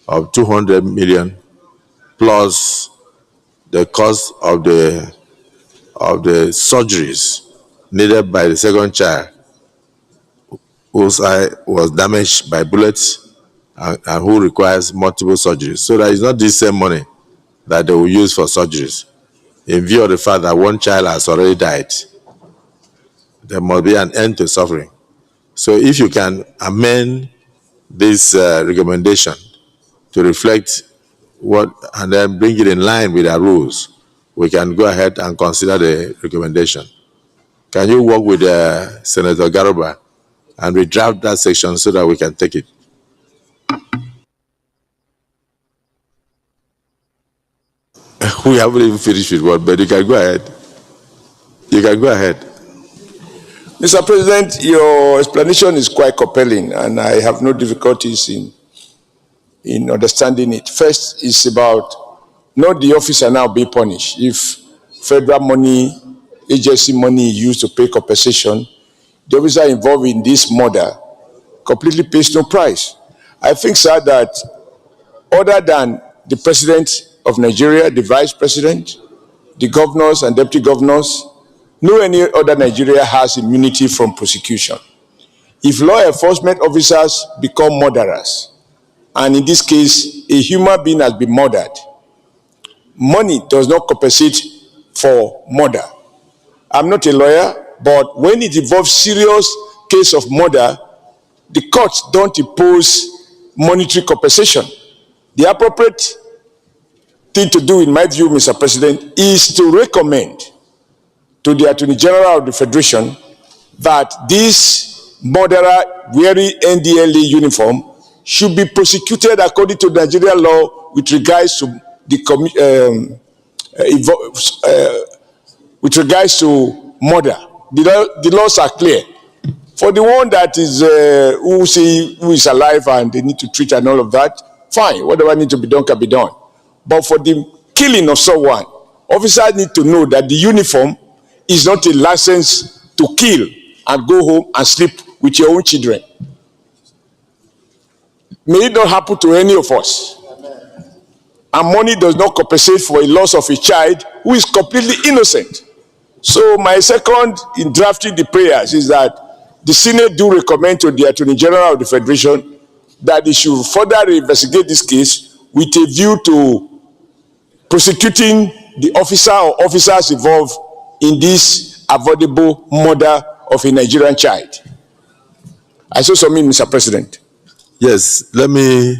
of 200 million plus the cost of the surgeries needed by the second child whose eye was damaged by bullets and who requires multiple surgeries. So that it's not the same money that they will use for surgeries. In view of the fact that one child has already died, there must be an end to suffering. So if you can amend this recommendation to reflect what, and then bring it in line with our rules, we can go ahead and consider the recommendation. Can you work with Senator Garuba and redraft that section so that we can take it? We haven't even finished with what, but you can go ahead. You can go ahead. Mr. President, your explanation is quite compelling, and I have no difficulties in understanding it. First, it's about not the officer now being punished. If federal money, agency money is used to pay compensation, the officer involved in this murder completely pays no price. I think, sir, that other than the president of Nigeria, the vice president, the governors and deputy governors, no any other Nigeria has immunity from prosecution. If law enforcement officers become murderers, and in this case, a human being has been murdered, money does not compensate for murder. I'm not a lawyer, but when it involves serious case of murder, the courts don't impose monetary compensation. The appropriate thing to do, in my view, Mr. President, is to recommend to the Attorney General of the Federation that this murderer wearing NDLA uniform should be prosecuted according to Nigerian law with regards to murder. The laws are clear. For the one that is who is alive and they need to treat and all of that, fine. Whatever needs to be done can be done. But for the killing of someone, officers need to know that the uniform is not a license to kill and go home and sleep with your own children. May it not happen to any of us. And money does not compensate for a loss of a child who is completely innocent. So my second in drafting the prayers is that the Senate do recommend to the Attorney General of the Federation that they should further investigate this case with a view to prosecuting the officer or officers involved in this avoidable murder of a Nigerian child. I so submit, Mr. President. Yes, let me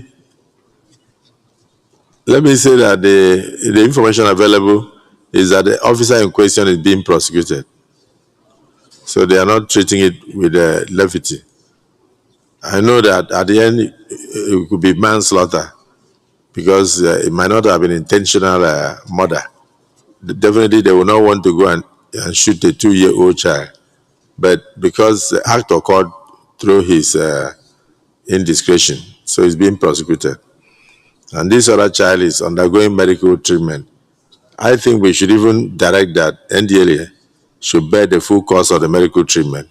say that the information available is that the officer in question is being prosecuted. So they are not treating it with levity. I know that at the end it could be manslaughter because it might not have been intentional murder. Definitely they will not want to go and shoot a 2-year-old child. But because the act occurred through his indiscretion, so he's being prosecuted. And this other child is undergoing medical treatment. I think we should even direct that NDLA should bear the full cost of the medical treatment,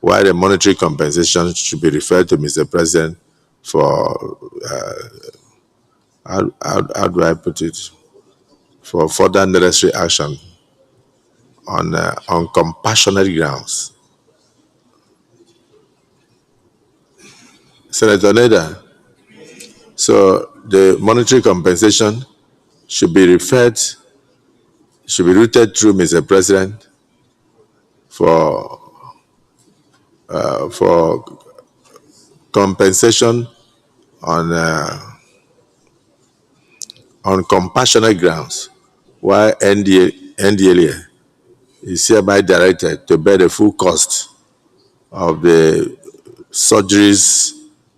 while the monetary compensation should be referred to Mr. President for, how do I put it, for further necessary action on compassionate grounds. Senator Neda, so the monetary compensation should be routed through Mr. President for compensation on compassionate grounds, while NDLA is hereby directed to bear the full cost of the surgeries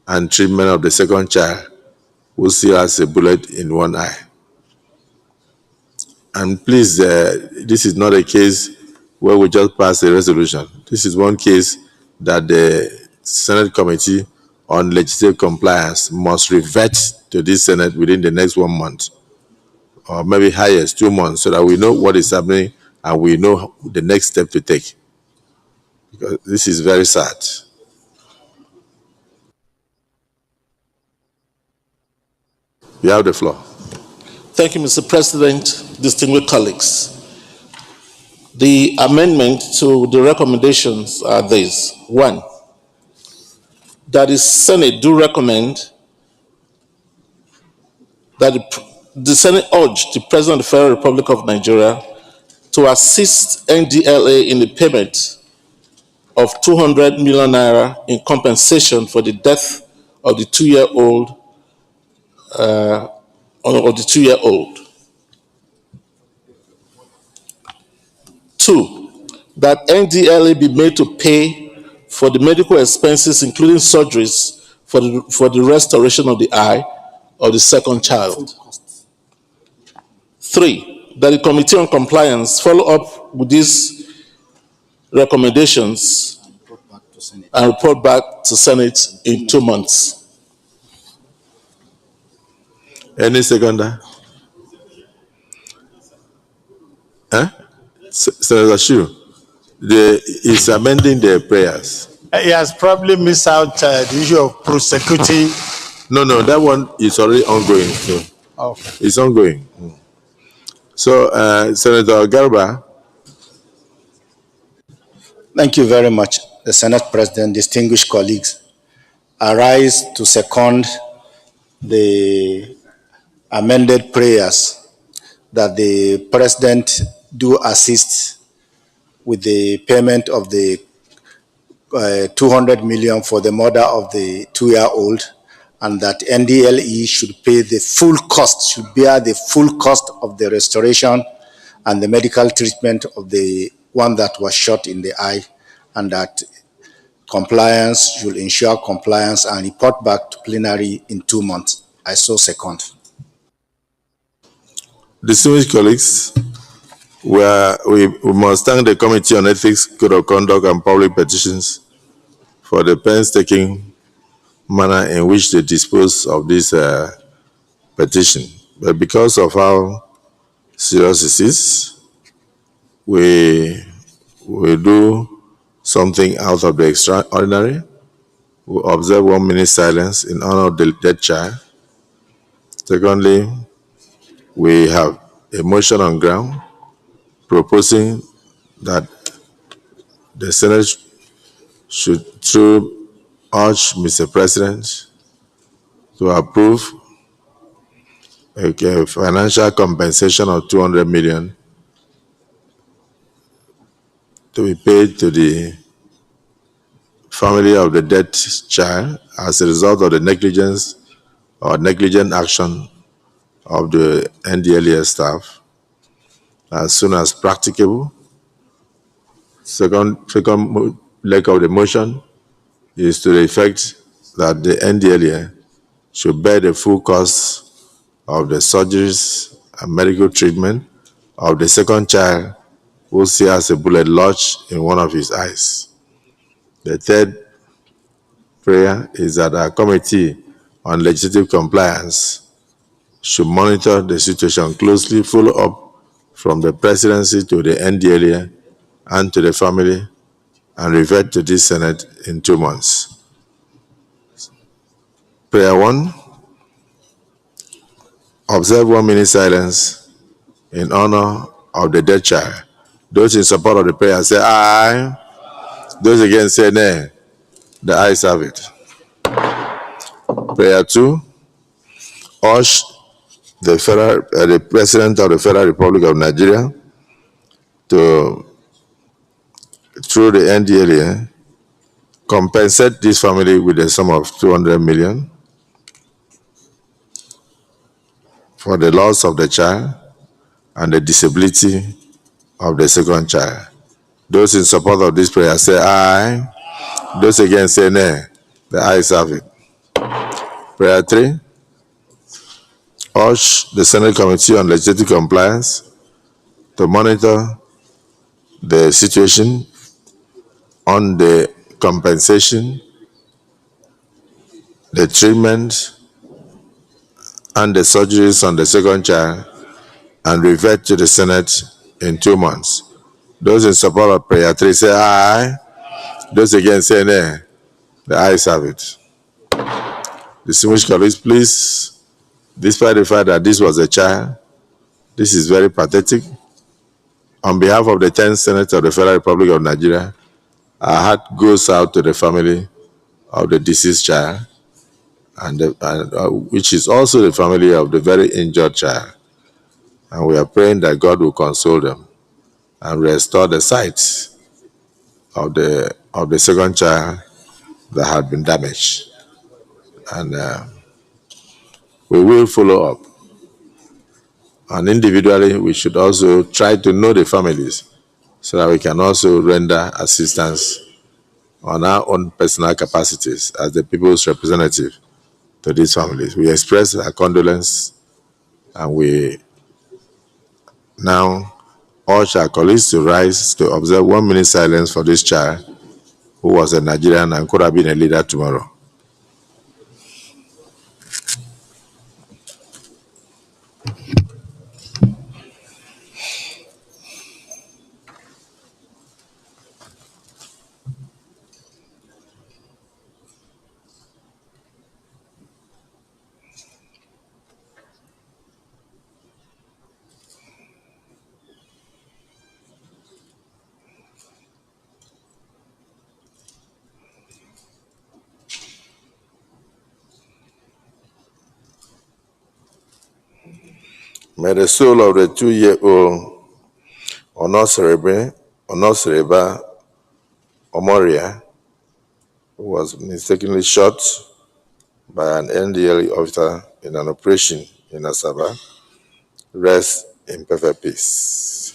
and treatment of the second child who still has a bullet in one eye. And please, this is not a case where we just pass a resolution. This is one case that the Senate Committee on Legislative Compliance must revert to this Senate within the next 1 month, or maybe highest 2 months, so that we know what is happening and we know the next step to take. Because this is very sad. You have the floor. Thank you, Mr. President, distinguished colleagues. The amendment to the recommendations are these. 1, that the Senate do recommend that the Senate urge the President of the Federal Republic of Nigeria to assist NDLA in the payment of 200 million naira in compensation for the death of the 2-year-old of the 2-year-old. 2, that NDLA be made to pay for the medical expenses, including surgeries, for the restoration of the eye of the second child. 3, that the Committee on Compliance follow up with these recommendations and report back to Senate in 2 months. Any seconder? Senator Shu, is amending the prayers. He has probably missed out the issue of prosecuting. No, that one is already ongoing. So Okay. it's ongoing. So, Senator Garba. Thank you very much, the Senate President, distinguished colleagues. I rise to second the amended prayers that the President do assist with the payment of the 200 million for the mother of the 2-year-old, and that NDLE should pay the full cost, should bear the full cost of the restoration and the medical treatment of the one that was shot in the eye, and that compliance should ensure compliance and report back to plenary in 2 months. I so second. Distinguished colleagues, we must thank the Committee on Ethics, Code of Conduct, and Public Petitions for the painstaking manner in which they dispose of this petition. But because of how serious it is, we do something out of the extraordinary. We observe 1 minute silence in honor of the dead child. Secondly, we have a motion on ground proposing that the Senate should urge Mr. President to approve a financial compensation of 200 million to be paid to the family of the dead child as a result of the negligence or negligent action of the NDLEA staff as soon as practicable. Second leg of the motion is to the effect that the NDLEA should bear the full cost of the surgeries and medical treatment of the second child who still has a bullet lodged in one of his eyes. The third prayer is that our Committee on Legislative Compliance should monitor the situation closely, follow up from the Presidency to the NDLEA and to the family, and revert to this Senate in 2 months. Prayer 1, observe 1 minute silence in honor of the dead child. Those in support of the prayer say aye. Those against say nay. The ayes have it. Prayer 2, urge the President of the Federal Republic of Nigeria to, through the NDLEA, compensate this family with a sum of 200 million for the loss of the child and the disability of the second child. Those in support of this prayer say aye. Those against say nay. The ayes have it. Prayer 3, urge the Senate Committee on Legislative Compliance to monitor the situation on the compensation, the treatment, and the surgeries on the second child, and revert to the Senate in 2 months. Those in support of prayer 3 say aye. Those against say nay. The ayes have it. Distinguished colleagues, please, despite the fact that this was a child, this is very pathetic. On behalf of the 10th Senate of the Federal Republic of Nigeria, our heart goes out to the family of the deceased child, which is also the family of the very injured child. And we are praying that God will console them and restore the sight of the second child that had been damaged. and we will follow up. And individually, we should also try to know the families so that we can also render assistance on our own personal capacities as the people's representative to these families. We express our condolence, and we now urge our colleagues to rise to observe 1 minute silence for this child who was a Nigerian and could have been a leader tomorrow. May the soul of the 2-year-old Onosereba Omoria, who was mistakenly shot by an NDLE officer in an operation in Asaba, rest in perfect peace.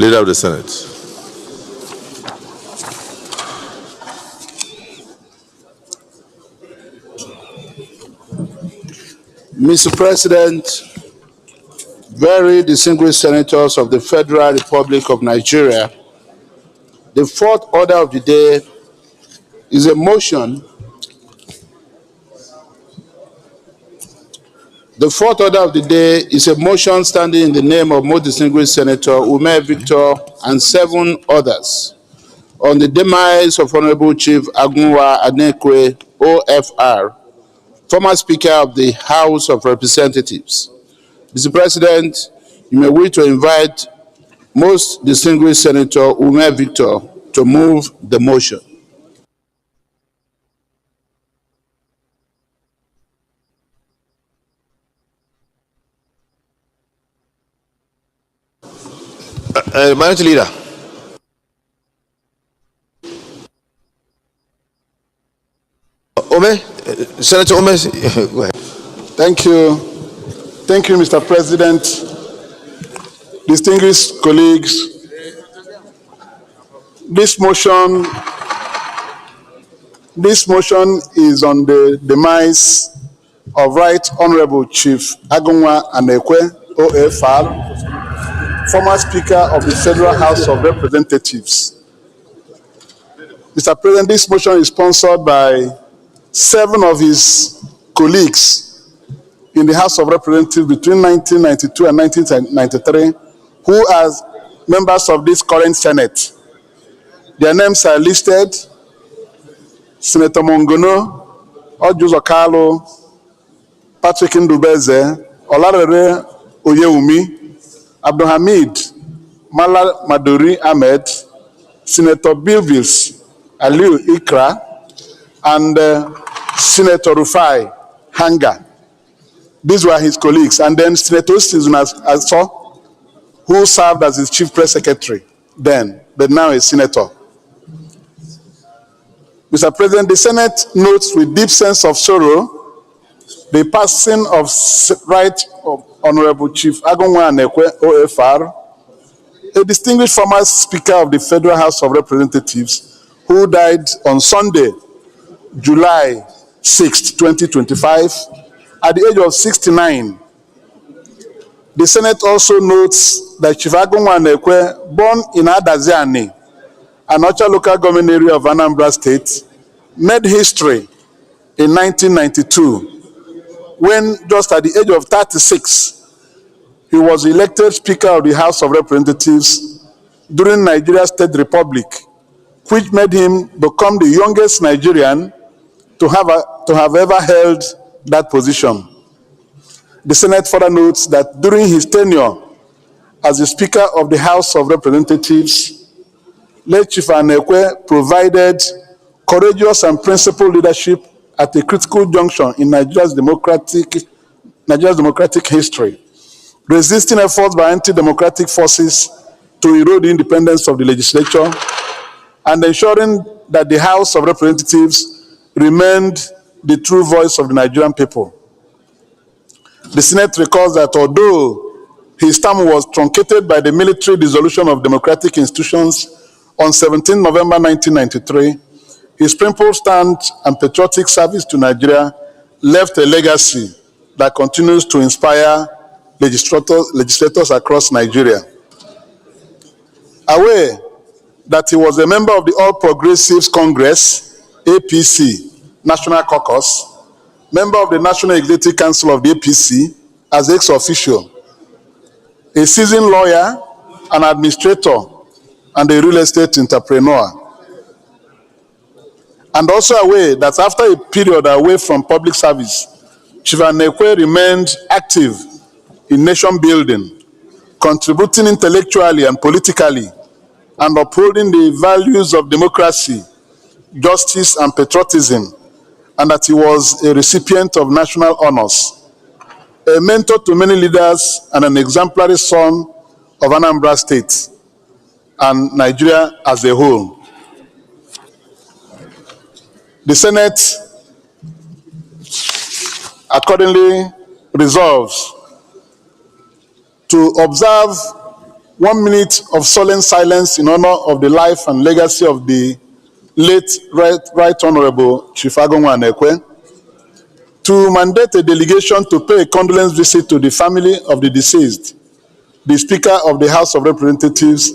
Leader of the Senate. Mr. President, very distinguished senators of the Federal Republic of Nigeria, the fourth order of the day is a motion. The fourth order of the day is a motion standing in the name of most distinguished Senator Ume Victor and 7 others on the demise of Honorable Chief Agunwa Anekwe, OFR, former Speaker of the House of Representatives. Mr. President, you may wish to invite most distinguished Senator Ume Victor to move the motion. Minority Leader. Ome, Senator Ome, go ahead. Thank you. Thank you, Mr. President. Distinguished colleagues, this motion is on the demise of Right Honorable Chief Agunwa Anekwe, OFR, former Speaker of the Federal House of Representatives. Mr. President, this motion is sponsored by 7 of his colleagues in the House of Representatives between 1992 and 1993, who are members of this current Senate. Their names are listed: Senator Mongono, Ojuzokalo, Patrick Ndubeze, Olarere Oyewumi, Abdulhamid Mala Maduri Ahmed, Senator Bilvis Aliu Ikra, and Senator Rufai Hanga. These were his colleagues. And then Senator Stephen Aso, who served as his chief press secretary then, but now a senator. Mr. President, the Senate notes with deep sense of sorrow the passing of Right Honorable Chief Agunwa Anekwe, OFR, a distinguished former Speaker of the Federal House of Representatives, who died on Sunday, July 6, 2025, at the age of 69. The Senate also notes that Chief Agunwa Anekwe, born in Adaziani, an Ocha local government area of Anambra State, made history in 1992 when, just at the age of 36, he was elected Speaker of the House of Representatives during Nigeria's State Republic, which made him become the youngest Nigerian to have ever held that position. The Senate further notes that during his tenure as the Speaker of the House of Representatives, late Chief Anekwe provided courageous and principled leadership at a critical junction in Nigeria's democratic history, resisting efforts by anti-democratic forces to erode the independence of the legislature and ensuring that the House of Representatives remained the true voice of the Nigerian people. The Senate recalls that although his term was truncated by the military dissolution of democratic institutions on 17 November 1993, his principled stand and patriotic service to Nigeria left a legacy that continues to inspire legislators across Nigeria. Aware that he was a member of the All Progressives Congress, APC, National Caucus, member of the National Executive Council of the APC as ex-officio, a seasoned lawyer, an administrator, and a real estate entrepreneur. And also aware that after a period away from public service, Chief Anekwe remained active in nation building, contributing intellectually and politically, and upholding the values of democracy, justice, and patriotism, and that he was a recipient of national honors, a mentor to many leaders, and an exemplary son of Anambra State and Nigeria as a whole. The Senate accordingly resolves to observe 1 minute of solemn silence in honor of the life and legacy of the late Right Honorable Chief Agonwa Anekwe, to mandate a delegation to pay a condolence visit to the family of the deceased, the Speaker of the House of Representatives,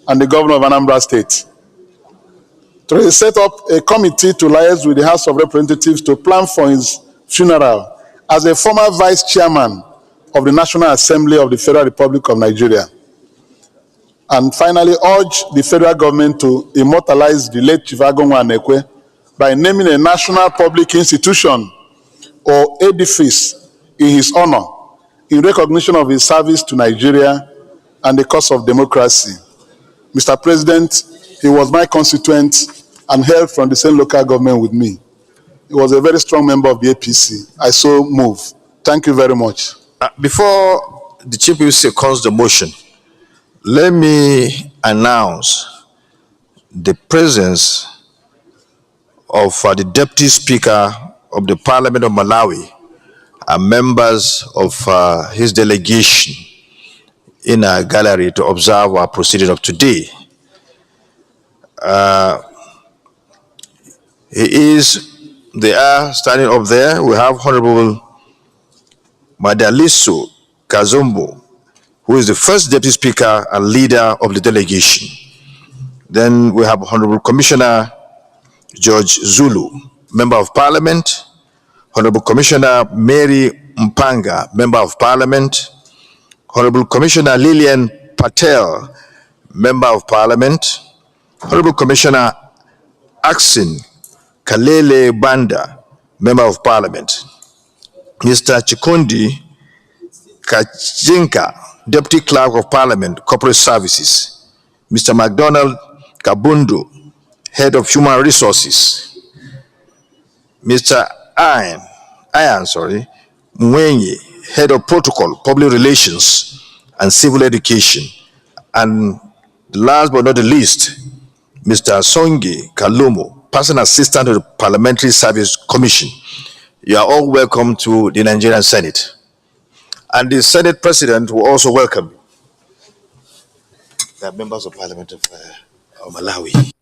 and the Governor of Anambra State, to set up a committee to liaise with the House of Representatives to plan for his funeral as a former Vice Chairman of the National Assembly of the Federal Republic of Nigeria. And finally, urge the federal government to immortalize the late Chief Agonwa Anekwe by naming a national public institution or edifice in his honor in recognition of his service to Nigeria and the cause of democracy. Mr. President, he was my constituent and hailed from the same local government with me. He was a very strong member of the APC. I so move. Thank you very much. Before the Chief Whip seconds the motion, let me announce the presence of the Deputy Speaker of the Parliament of Malawi and members of his delegation in our gallery to observe our proceeding of today. They are standing up there. We have Honorable Madaliso Kazumbo, who is the first Deputy Speaker and leader of the delegation. Then we have Honorable Commissioner George Zulu, Member of Parliament, Honorable Commissioner Mary Mpanga, Member of Parliament, Honorable Commissioner Lillian Patel, Member of Parliament, Honorable Commissioner Aksin Kalele Banda, Member of Parliament, Mr. Chikundi Kachinka, Deputy Clerk of Parliament, Corporate Services, Mr. MacDonald Kabundu, Head of Human Resources, Mr. Ian Mwenye, Head of Protocol, Public Relations, and Civil Education, and last but not the least, Mr. Songi Kalumo, Personal Assistant to the Parliamentary Service Commission. You are all welcome to the Nigerian Senate. And the Senate President will also welcome you. They are members of Parliament of Malawi.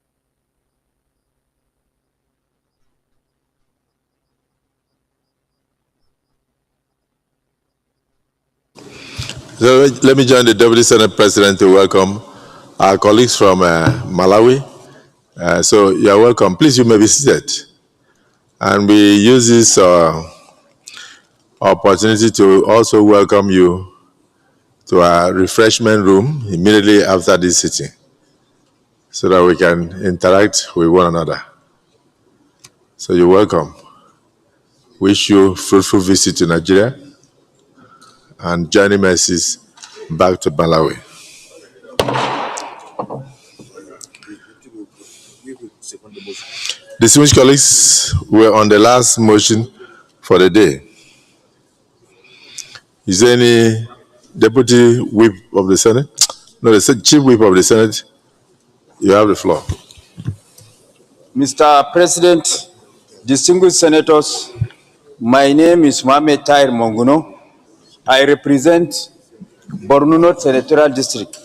So let me join the Deputy Senate President to welcome our colleagues from Malawi. So you are welcome. Please, you may be seated. And we use this opportunity to also welcome you to our refreshment room immediately after this sitting, so that we can interact with one another. So you're welcome. Wish you fruitful visit to Nigeria. and journey mercies back to Malawi. Distinguished colleagues, we're on the last motion for the day. Is there any Deputy Whip of the Senate? No, the Chief Whip of the Senate. You have the floor. Mr. President, distinguished senators, my name is Mohamed Tahir Monguno. I represent Borno North Senatorial District.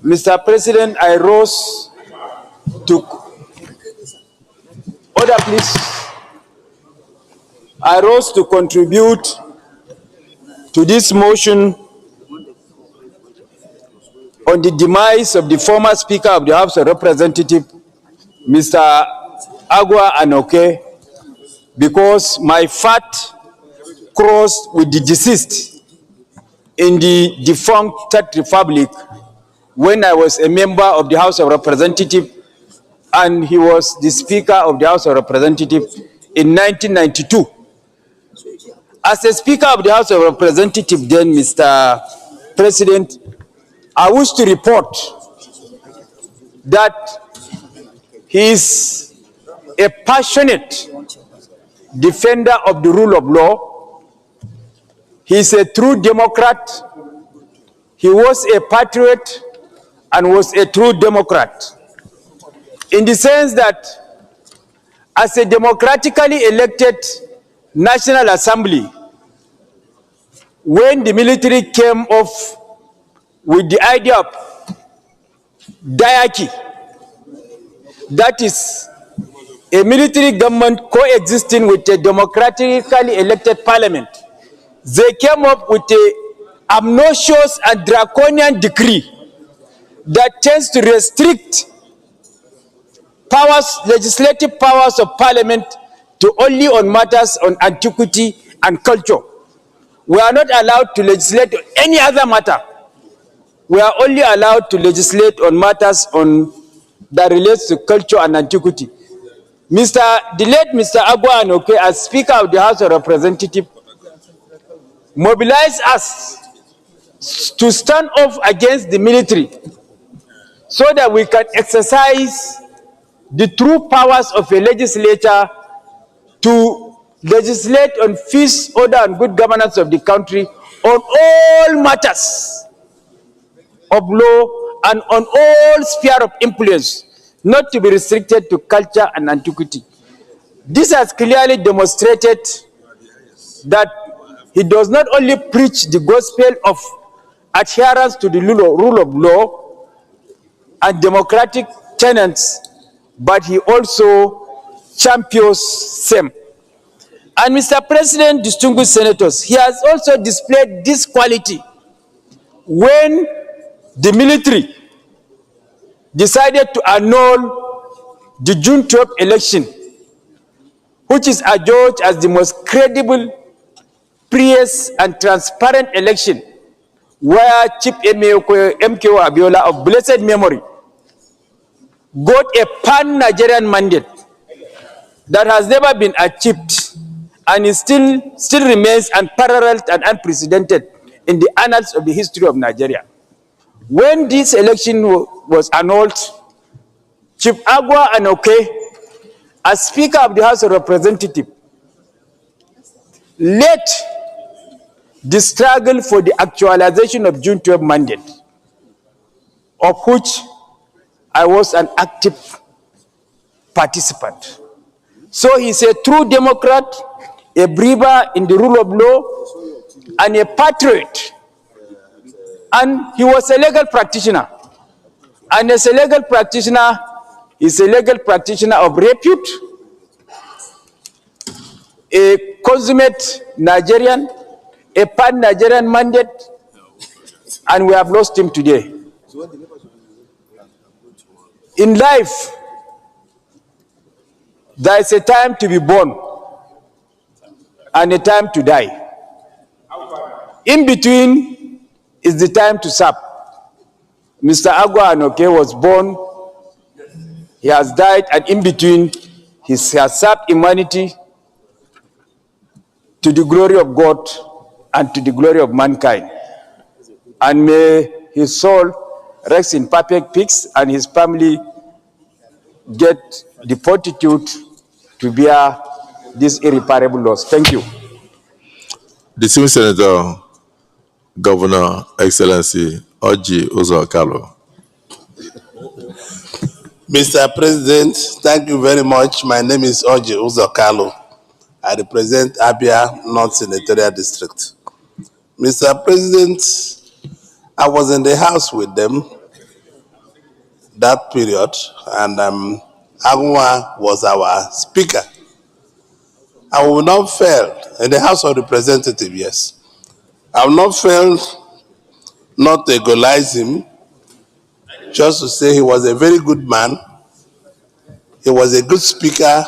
Mr. President, I rose to order, please. I rose to contribute to this motion on the demise of the former Speaker of the House of Representatives, Mr. Agua Anoke, because my path crossed with the deceased in the defunct Third Republic when I was a member of the House of Representatives and he was the Speaker of the House of Representatives in 1992. As a Speaker of the House of Representatives then, Mr. President, I wish to report that he is a passionate defender of the rule of law. He is a true Democrat. He was a patriot and was a true Democrat, in the sense that as a democratically elected National Assembly, when the military came off with the idea of diarchy, that is a military government coexisting with a democratically elected parliament, they came up with an obnoxious and draconian decree that tends to restrict powers, legislative powers of parliament to only on matters on antiquity and culture. We are not allowed to legislate on any other matter. We are only allowed to legislate on matters that relates to culture and antiquity. The late Mr. Agua Anoke, as Speaker of the House of Representatives, mobilized us to stand off against the military so that we can exercise the true powers of a legislature to legislate on peace, order, and good governance of the country on all matters of law and on all sphere of influence, not to be restricted to culture and antiquity. This has clearly demonstrated that he does not only preach the gospel of adherence to the rule of law and democratic tenets, but he also champions same. And Mr. President, distinguished senators, he has also displayed this quality when the military decided to annul the June 12 election, which is adjudged as the most credible, pious, and transparent election, where Chief MKO Abiola of blessed memory got a pan-Nigerian mandate that has never been achieved and is still remains unparalleled and unprecedented in the annals of the history of Nigeria. When this election was annulled, Chief Agua Anoke, as Speaker of the House of Representatives, led the struggle for the actualization of June 12 mandate, of which I was an active participant. So he's a true Democrat, a believer in the rule of law, and a patriot. And he was a legal practitioner. And as a legal practitioner, he's a legal practitioner of repute, a consummate Nigerian, a pan-Nigerian mandate, and we have lost him today. In life, there is a time to be born and a time to die. In between is the time to serve. Mr. Agua Anoke was born, he has died, and in between he has served humanity to the glory of God and to the glory of mankind. And may his soul rest in perfect peace and his family get the fortitude to bear this irreparable loss. Thank you. Distinguished Senator, Governor, Excellency Oji Uzor. Mr. President, thank you very much. My name is Oji Uzor. I represent Abia North Senatorial District. Mr. President, I was in the house with them that period, and Agua was our speaker. I will not fail in the House of Representatives, yes. I will not fail not to equalize him, just to say he was a very good man. He was a good speaker,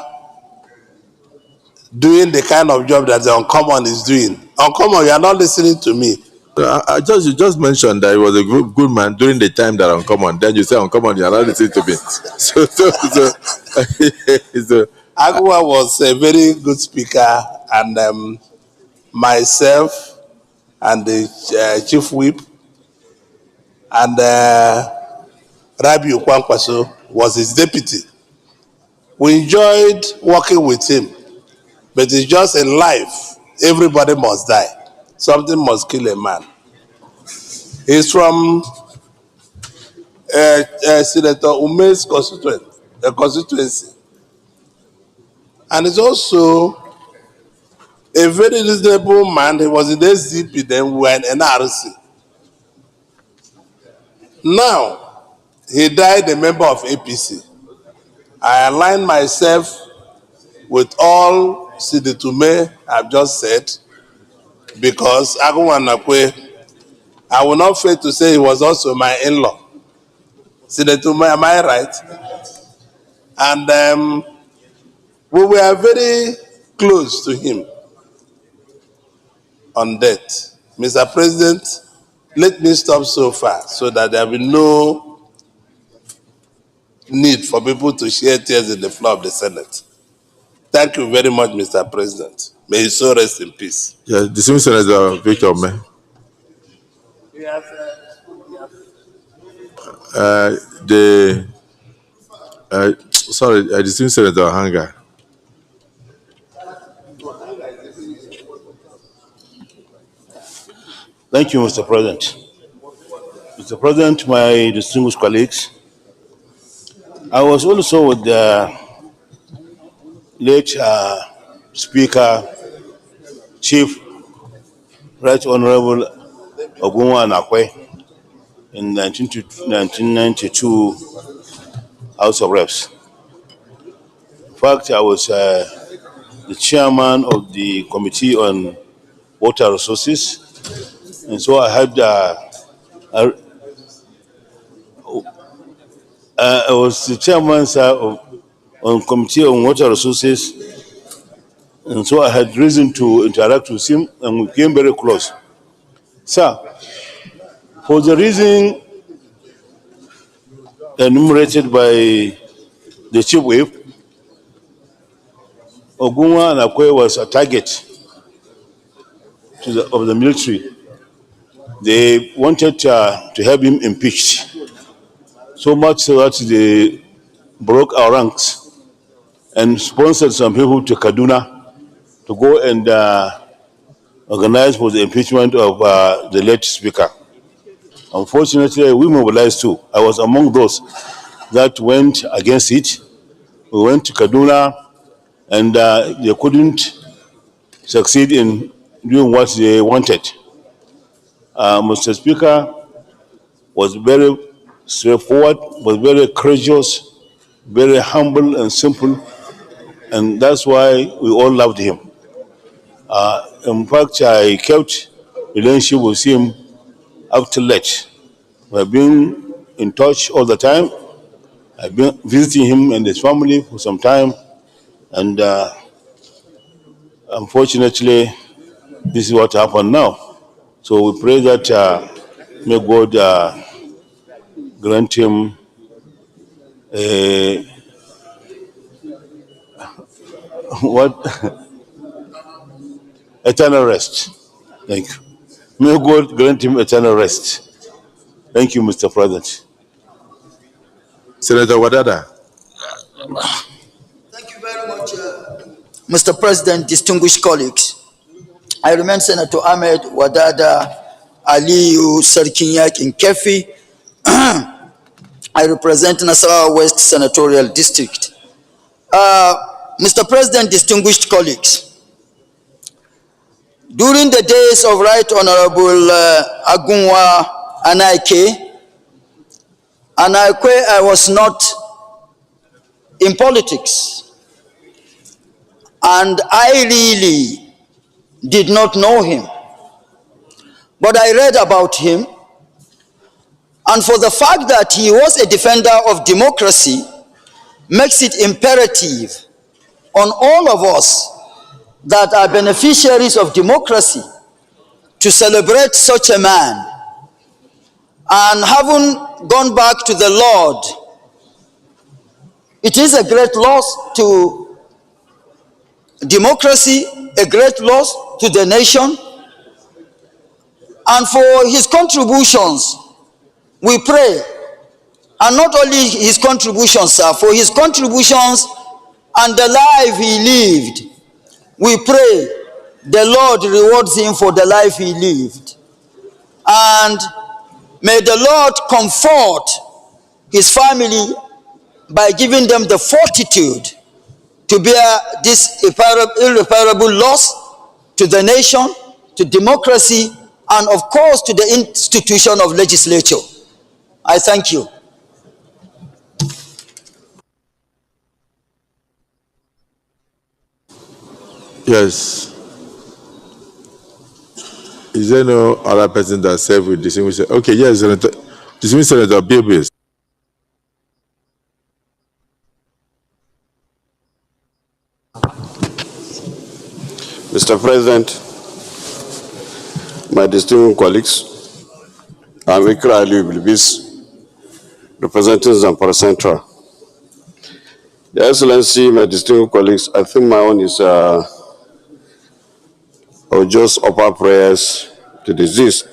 doing the kind of job that the Uncommon is doing. Uncommon, you are not listening to me. You just mentioned that he was a good man during the time that Uncommon. Then you say Uncommon, you are not listening to me. So Agua was a very good speaker, and myself and the chief whip and Rabi Ukwankwaso was his deputy. We enjoyed working with him, but it's just in life, everybody must die. Something must kill a man. He's from Senator Ume's constituency. And he's also a very reasonable man. He was in the SDP, then we were in NRC. Now, he died a member of APC. I align myself with all Siditume I've just said, because Agumwanakwe, I will not fail to say he was also my in-law. Siditume, am I right? And we were very close to him on death. Mr. President, let me stop so far so that there will be no need for people to shed tears in the floor of the Senate. Thank you very much, Mr. President. May his soul rest in peace. yeah, Distinguished Senator Victor May. Distinguished Senator Hanga. Thank you, Mr. President. Mr. President, my distinguished colleagues, I was also with the late Speaker, Chief Right Honorable Ogunwa Anakwe in 1992 House of Reps. In fact, I was the chairman of the Committee on Water Resources, and so I had I was the chairman on Committee on Water Resources, and so I had reason to interact with him, and we became very close. Sir, for the reason enumerated by the chief whip, Ogunwa Anakwe was a target of the military. They wanted to have him impeached, so much so that they broke our ranks and sponsored some people to Kaduna to go and organize for the impeachment of the late speaker. Unfortunately, we mobilized too. I was among those that went against it. We went to Kaduna, and they couldn't succeed in doing what they wanted. Mr. Speaker was very straightforward, was very courageous, very humble and simple, and that's why we all loved him. In fact, I kept relationship with him up till late. We've been in touch all the time. I've been visiting him and his family for some time, and unfortunately, this is what happened now. So we pray that may God grant him eternal rest Thank you. May God grant him eternal rest. Thank you, Mr. President. Senator Wadada. Thank you very much, Mr. President, distinguished colleagues. I remain Senator Ahmed Wadada Aliyu Sarkinyak in Kefi. I represent Nasarawa West Senatorial District. Mr. President, distinguished colleagues, during the days of Right Honorable Agunwa Anaike, I was not in politics, and I really did not know him. But I read about him, and for the fact that he was a defender of democracy makes it imperative on all of us that are beneficiaries of democracy to celebrate such a man. And having gone back to the Lord, it is a great loss to democracy, a great loss to the nation. And for his contributions, we pray. And not only his contributions, sir, for his contributions and the life he lived, we pray the Lord rewards him for the life he lived. And may the Lord comfort his family by giving them the fortitude to bear this irreparable loss to the nation, to democracy, and of course to the institution of legislature. I thank you. Yes. Is there no other person that served with distinguished? Okay, yes, Senator, distinguished Senator Bilbis. Mr. President, my distinguished colleagues, I'm Ikra Ali Bilbis, representing Zamfara Central. Your Excellency, my distinguished colleagues, I think my own is just upper prayers to the deceased.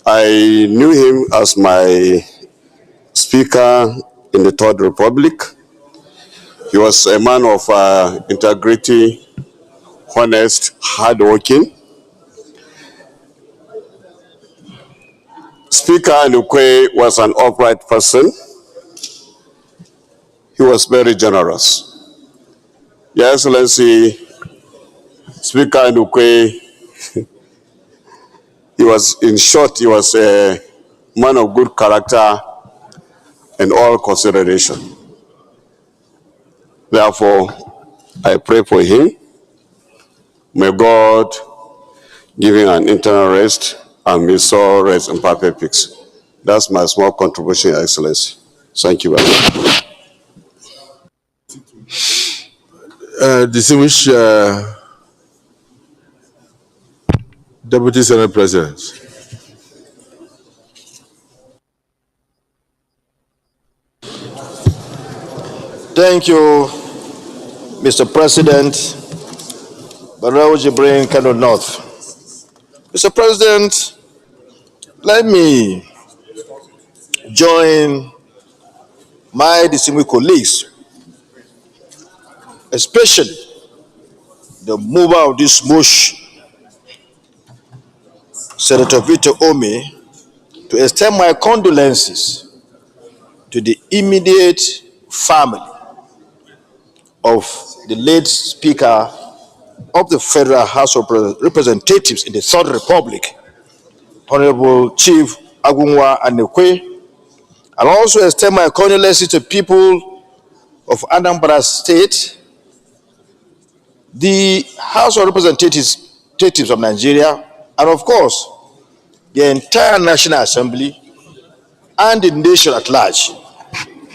I knew him as my speaker in the Third Republic. He was a man of integrity, honest, hardworking. Speaker Nukwe was an upright person. He was very generous. Your Excellency, Speaker Nukwe, he was, in short, he was a man of good character and all consideration. Therefore, I pray for him. May God give him an eternal rest and may soul rest in perfect peace. That's my small contribution, Your Excellency. Thank you very much. Distinguished Deputy Senate President. Thank you, Mr. President. Barao Jibrin, Kano North. Mr. President, let me join my distinguished colleagues, especially the mover of this motion, Senator Victor Omi, to extend my condolences to the immediate family of the late Speaker of the Federal House of Representatives in the Third Republic, Honorable Chief Agunwa Anekwe, and also extend my condolences to people of Anambra State, the House of Representatives of Nigeria, and of course, the entire National Assembly and the nation at large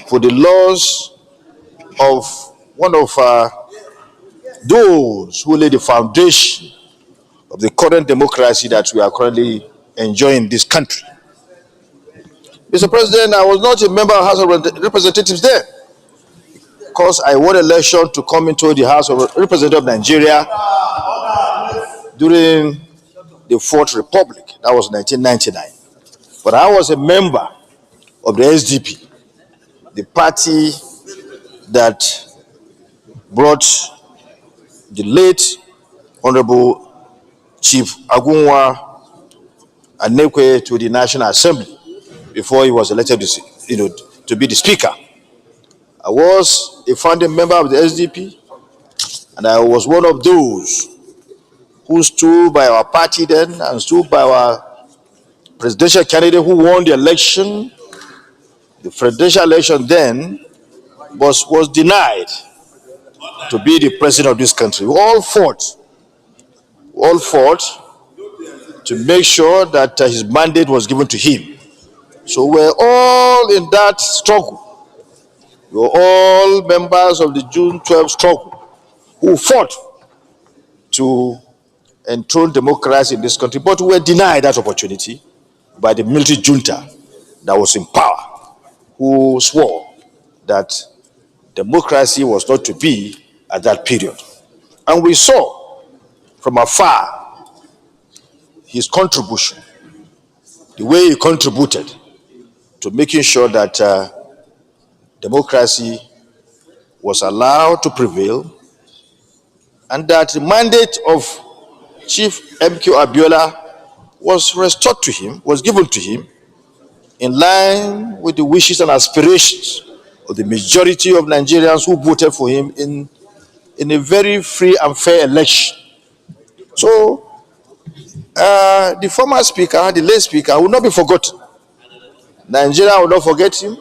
for the loss of one of those who laid the foundation of the current democracy that we are currently enjoying in this country. Mr. President, I was not a member of the House of Representatives then, because I won election to come into the House of Representatives of Nigeria during the Fourth Republic. That was 1999. But I was a member of the SDP, the party that brought the late Honorable Chief Agunwa Anekwe to the National Assembly before he was elected to be the Speaker. I was a founding member of the SDP, and I was one of those who stood by our party then and stood by our presidential candidate who won the election. The presidential election then was denied to be the president of this country. We all fought to make sure that his mandate was given to him. So we're all in that struggle. We're all members of the June 12 struggle who fought to enthrone democracy in this country, but we were denied that opportunity by the military junta that was in power, who swore that democracy was not to be at that period. And we saw from afar his contribution, the way he contributed to making sure that democracy was allowed to prevail, and that the mandate of Chief M.K. Abiola was restored to him, was given to him, in line with the wishes and aspirations of the majority of Nigerians who voted for him in a very free and fair election. So, the former speaker, the late speaker, will not be forgotten. Nigeria will not forget him.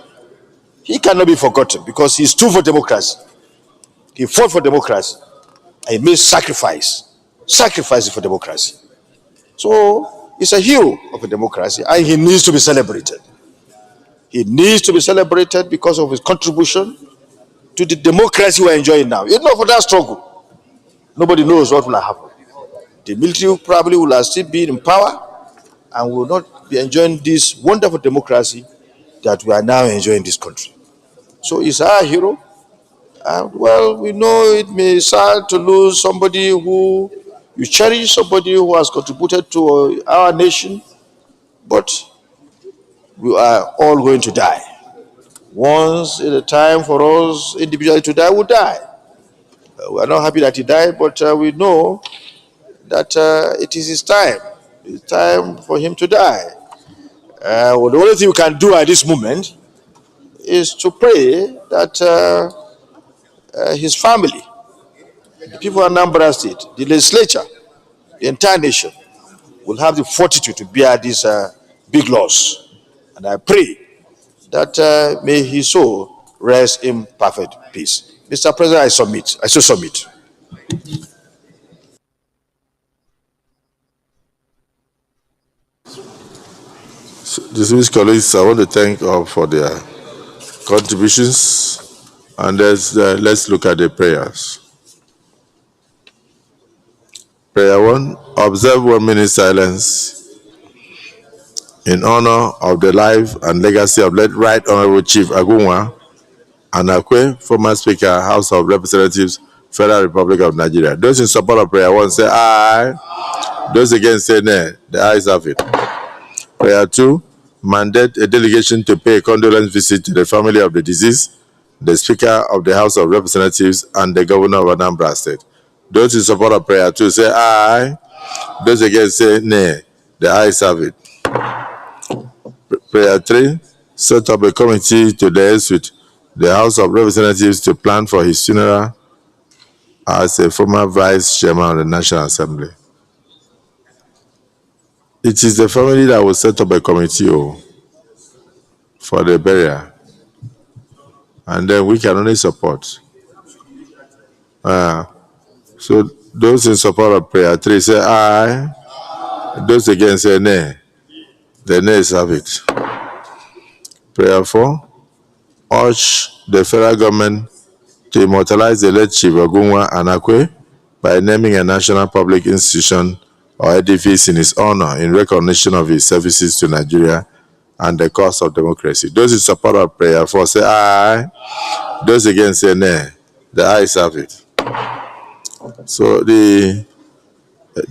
He cannot be forgotten because he stood for democracy. He fought for democracy. And he made sacrifices for democracy. So, he's a hero of a democracy, and he needs to be celebrated. He needs to be celebrated because of his contribution to the democracy we're enjoying now. If not for that struggle, nobody knows what will happen. The military probably will have still been in power and will not be enjoying this wonderful democracy that we are now enjoying in this country. So he's our hero. And well, we know it may be sad to lose somebody who you cherish, somebody who has contributed to our nation, but we are all going to die. Once in a time for us individually to die, we'll die. We are not happy that he died, but we know that it is his time. It's time for him to die. Well, the only thing we can do at this moment is to pray that his family, the people of Anambra State, the legislature, the entire nation will have the fortitude to bear this big loss. And I pray that may his soul rest in perfect peace. Mr. President, I still submit. Distinguished colleagues, I want to thank all for their contributions, and let's look at the prayers. Prayer 1, observe 1 minute silence in honor of the life and legacy of late Right Honorable Chief Agunwa Anakwe, former Speaker, House of Representatives, Federal Republic of Nigeria. Those in support of prayer 1 say aye. Those against say nay. The ayes have it. Prayer 2, mandate a delegation to pay a condolence visit to the family of the deceased, the Speaker of the House of Representatives, and the Governor of Anambra State. Those in support of prayer 2 say aye. Those against say nay. The ayes have it. Prayer 3, set up a committee to liaise with the House of Representatives to plan for his funeral as a former Vice Chairman of the National Assembly. It is the family that will set up a committee for the burial, and then we can only support. So those in support of prayer 3 say aye. Those against say nay. The nays have it. Prayer 4, urge the federal government to immortalize the late Chief Agunwa Anakwe by naming a national public institution or edifice in his honor in recognition of his services to Nigeria and the cause of democracy. Those in support of prayer 4 say aye. Those against say nay. The ayes have it. So the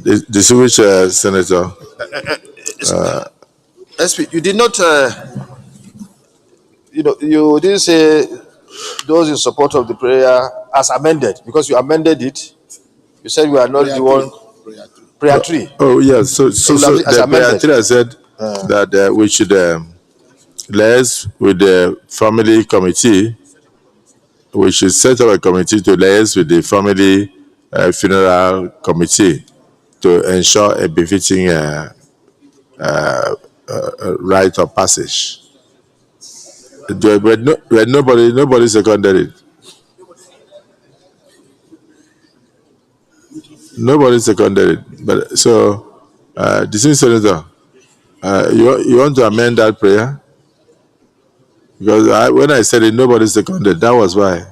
Distinguished Senator, SP, you did not, you didn't say those in support of the prayer as amended, because you amended it. You said we are not the one. Prayer three. oh yes, so As the prayer amended. three I said that we should liaise with the family committee. We should set up a committee to liaise with the family funeral committee to ensure a befitting rite of passage. But nobody seconded it. Nobody seconded it. But so, distinguished Senator, you want to amend that prayer? Because when I said it, nobody seconded. That was why.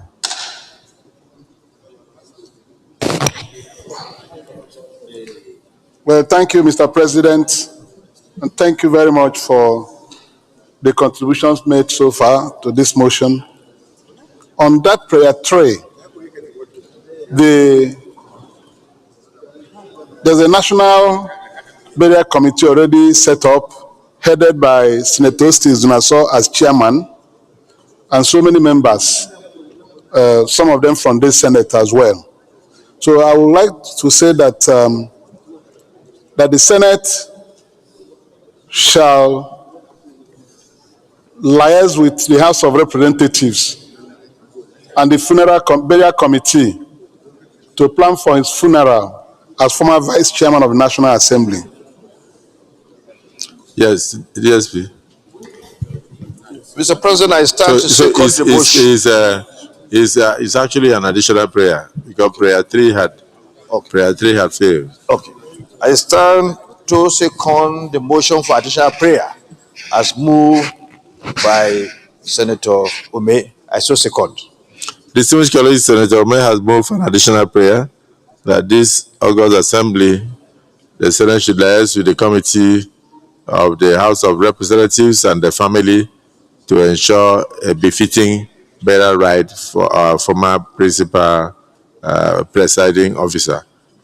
Well, thank you, Mr. President, and thank you very much for the contributions made so far to this motion. On that prayer tray, there's a national burial committee already set up, headed by Senator Steve Zunaso as chairman, and so many members, some of them from this Senate as well. So I would like to say that that the Senate shall liaise with the House of Representatives and the burial committee to plan for his funeral as former Vice Chairman of the National Assembly. Yes, DSP. Mr. President, I stand to second the motion. It's actually an additional prayer because prayer three had failed. Okay. I stand to second the motion for additional prayer as moved by Senator Ume. I so second. Distinguished colleague, Senator May has moved for an additional prayer that this August Assembly, the Senate should liaise with the committee of the House of Representatives and the family to ensure a befitting burial right for our former principal presiding officer.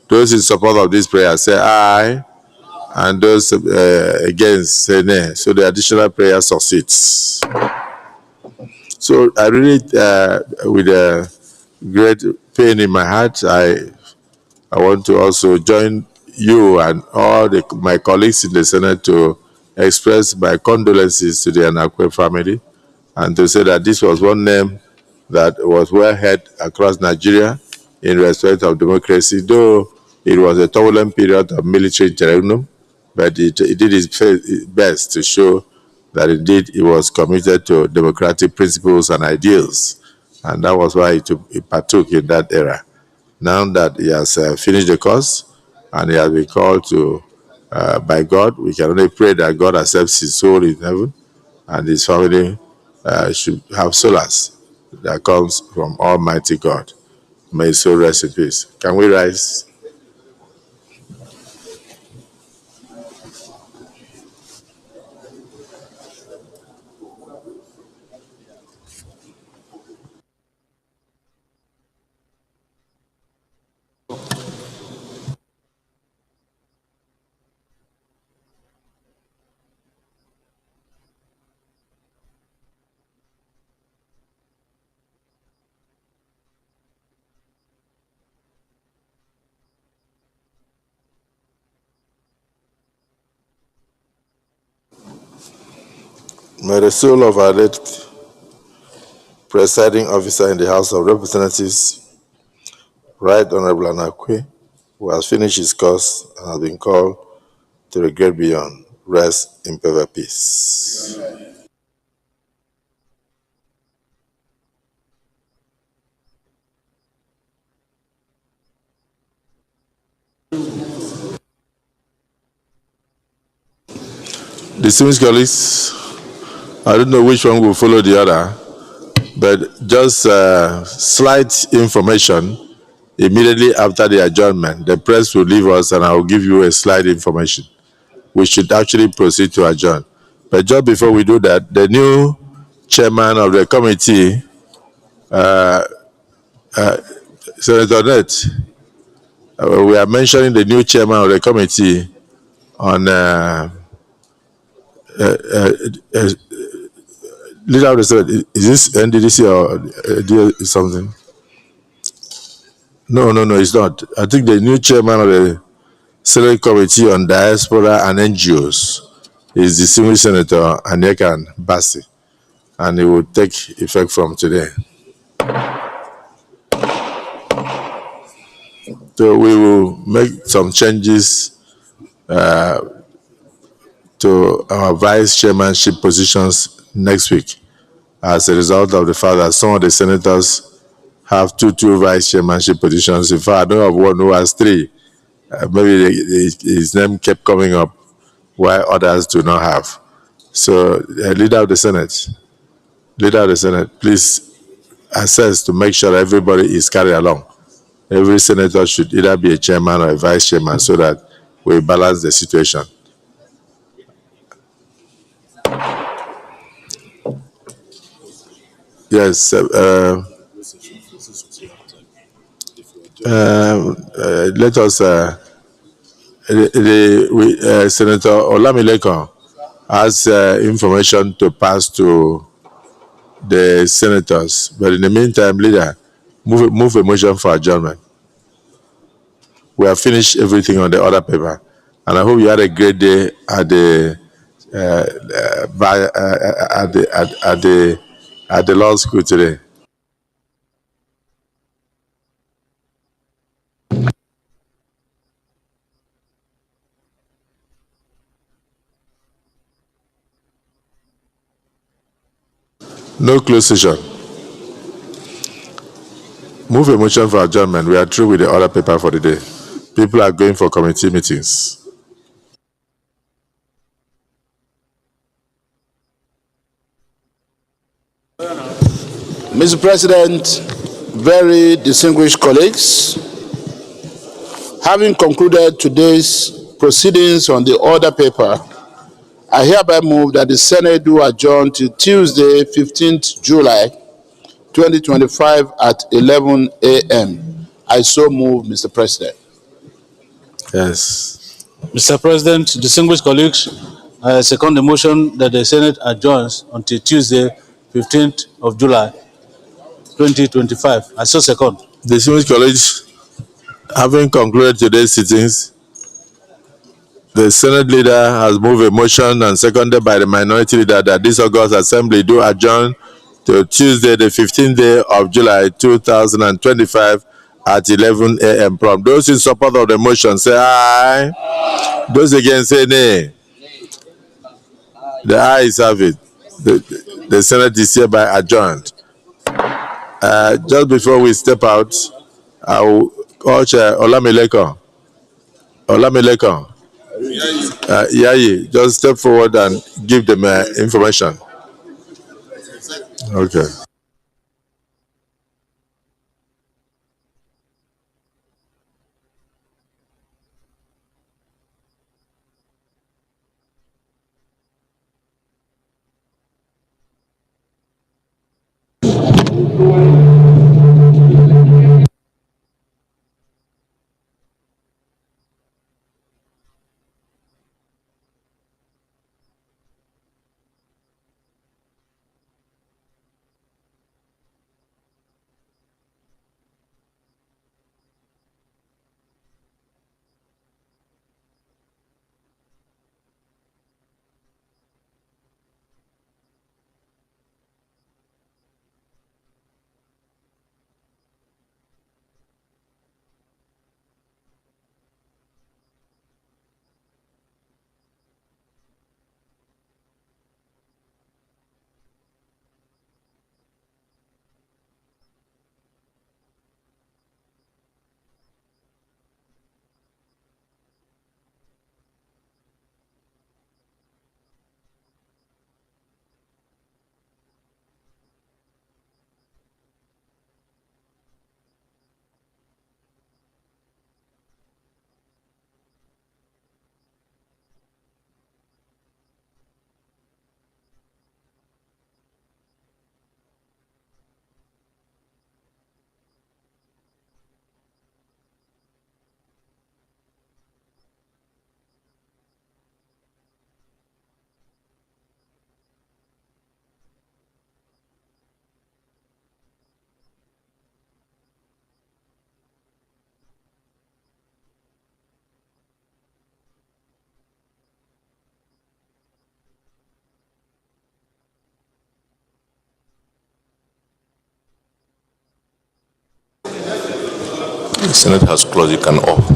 Those in support of this prayer say aye, and those against say nay. So the additional prayer succeeds. So I really, with a great pain in my heart, I want to also join you and all my colleagues in the Senate to express my condolences to the Anakwe family and to say that this was one name that was well heard across Nigeria in respect of democracy, though it was a turbulent period of military interregnum, but it did its best to show that indeed it was committed to democratic principles and ideals, and that was why it partook in that era. Now that he has finished the course and he has been called to by God, we can only pray that God accepts his soul in heaven and his family should have solace that comes from Almighty God. May his soul rest in peace. Can we rise? May the soul of our late presiding officer in the House of Representatives, Right Honorable Anakwe, who has finished his course and has been called to the great beyond, rest in perfect peace. Distinguished colleagues, I don't know which one will follow the other, but just slight information. Immediately after the adjournment, the press will leave us and I will give you a slight information. We should actually proceed to adjourn. But just before we do that, the new chairman of the committee, Senator Net, We are mentioning the new chairman of the committee on leader of the Senate. Is this NDDC or something? No, it's not. I think the new chairman of the Senate Committee on Diaspora and NGOs is distinguished Senator Anekan Bassi, and it will take effect from today. So we will make some changes to our vice chairmanship positions next week as a result of the fact that some of the senators have two vice chairmanship positions. In fact, I know of one who has three. Maybe his name kept coming up while others do not have. So, leader of the Senate, please assess to make sure everybody is carried along. Every senator should either be a chairman or a vice chairman so that we balance the situation. Yes. Let us. Senator Olamilekon has information to pass to the senators, but in the meantime, leader, move a motion for adjournment. We have finished everything on the other paper, and I hope you had a great day at the at the law school today. No closed session. Move a motion for adjournment. We are through with the other paper for the day. People are going for committee meetings. Mr. President, very distinguished colleagues, having concluded today's proceedings on the order paper, I hereby move that the Senate do adjourn till Tuesday, 15th July, 2025 at 11 a.m. I so move, Mr. President. Yes. Mr. President, distinguished colleagues, I second the motion that the Senate adjourns until Tuesday, 15th of July, 2025. I so second. Distinguished colleagues, having concluded today's sittings, the Senate leader has moved a motion and seconded by the minority leader that this August Assembly do adjourn to Tuesday, the 15th day of July, 2025 at 11 a.m. prompt. Those in support of the motion say aye. Those against say nay. The ayes have it. The Senate is hereby adjourned. Just before we step out, I will urge Olamilekon. Yayi, just step forward and give them information. Okay. The Senate has closed, you can off.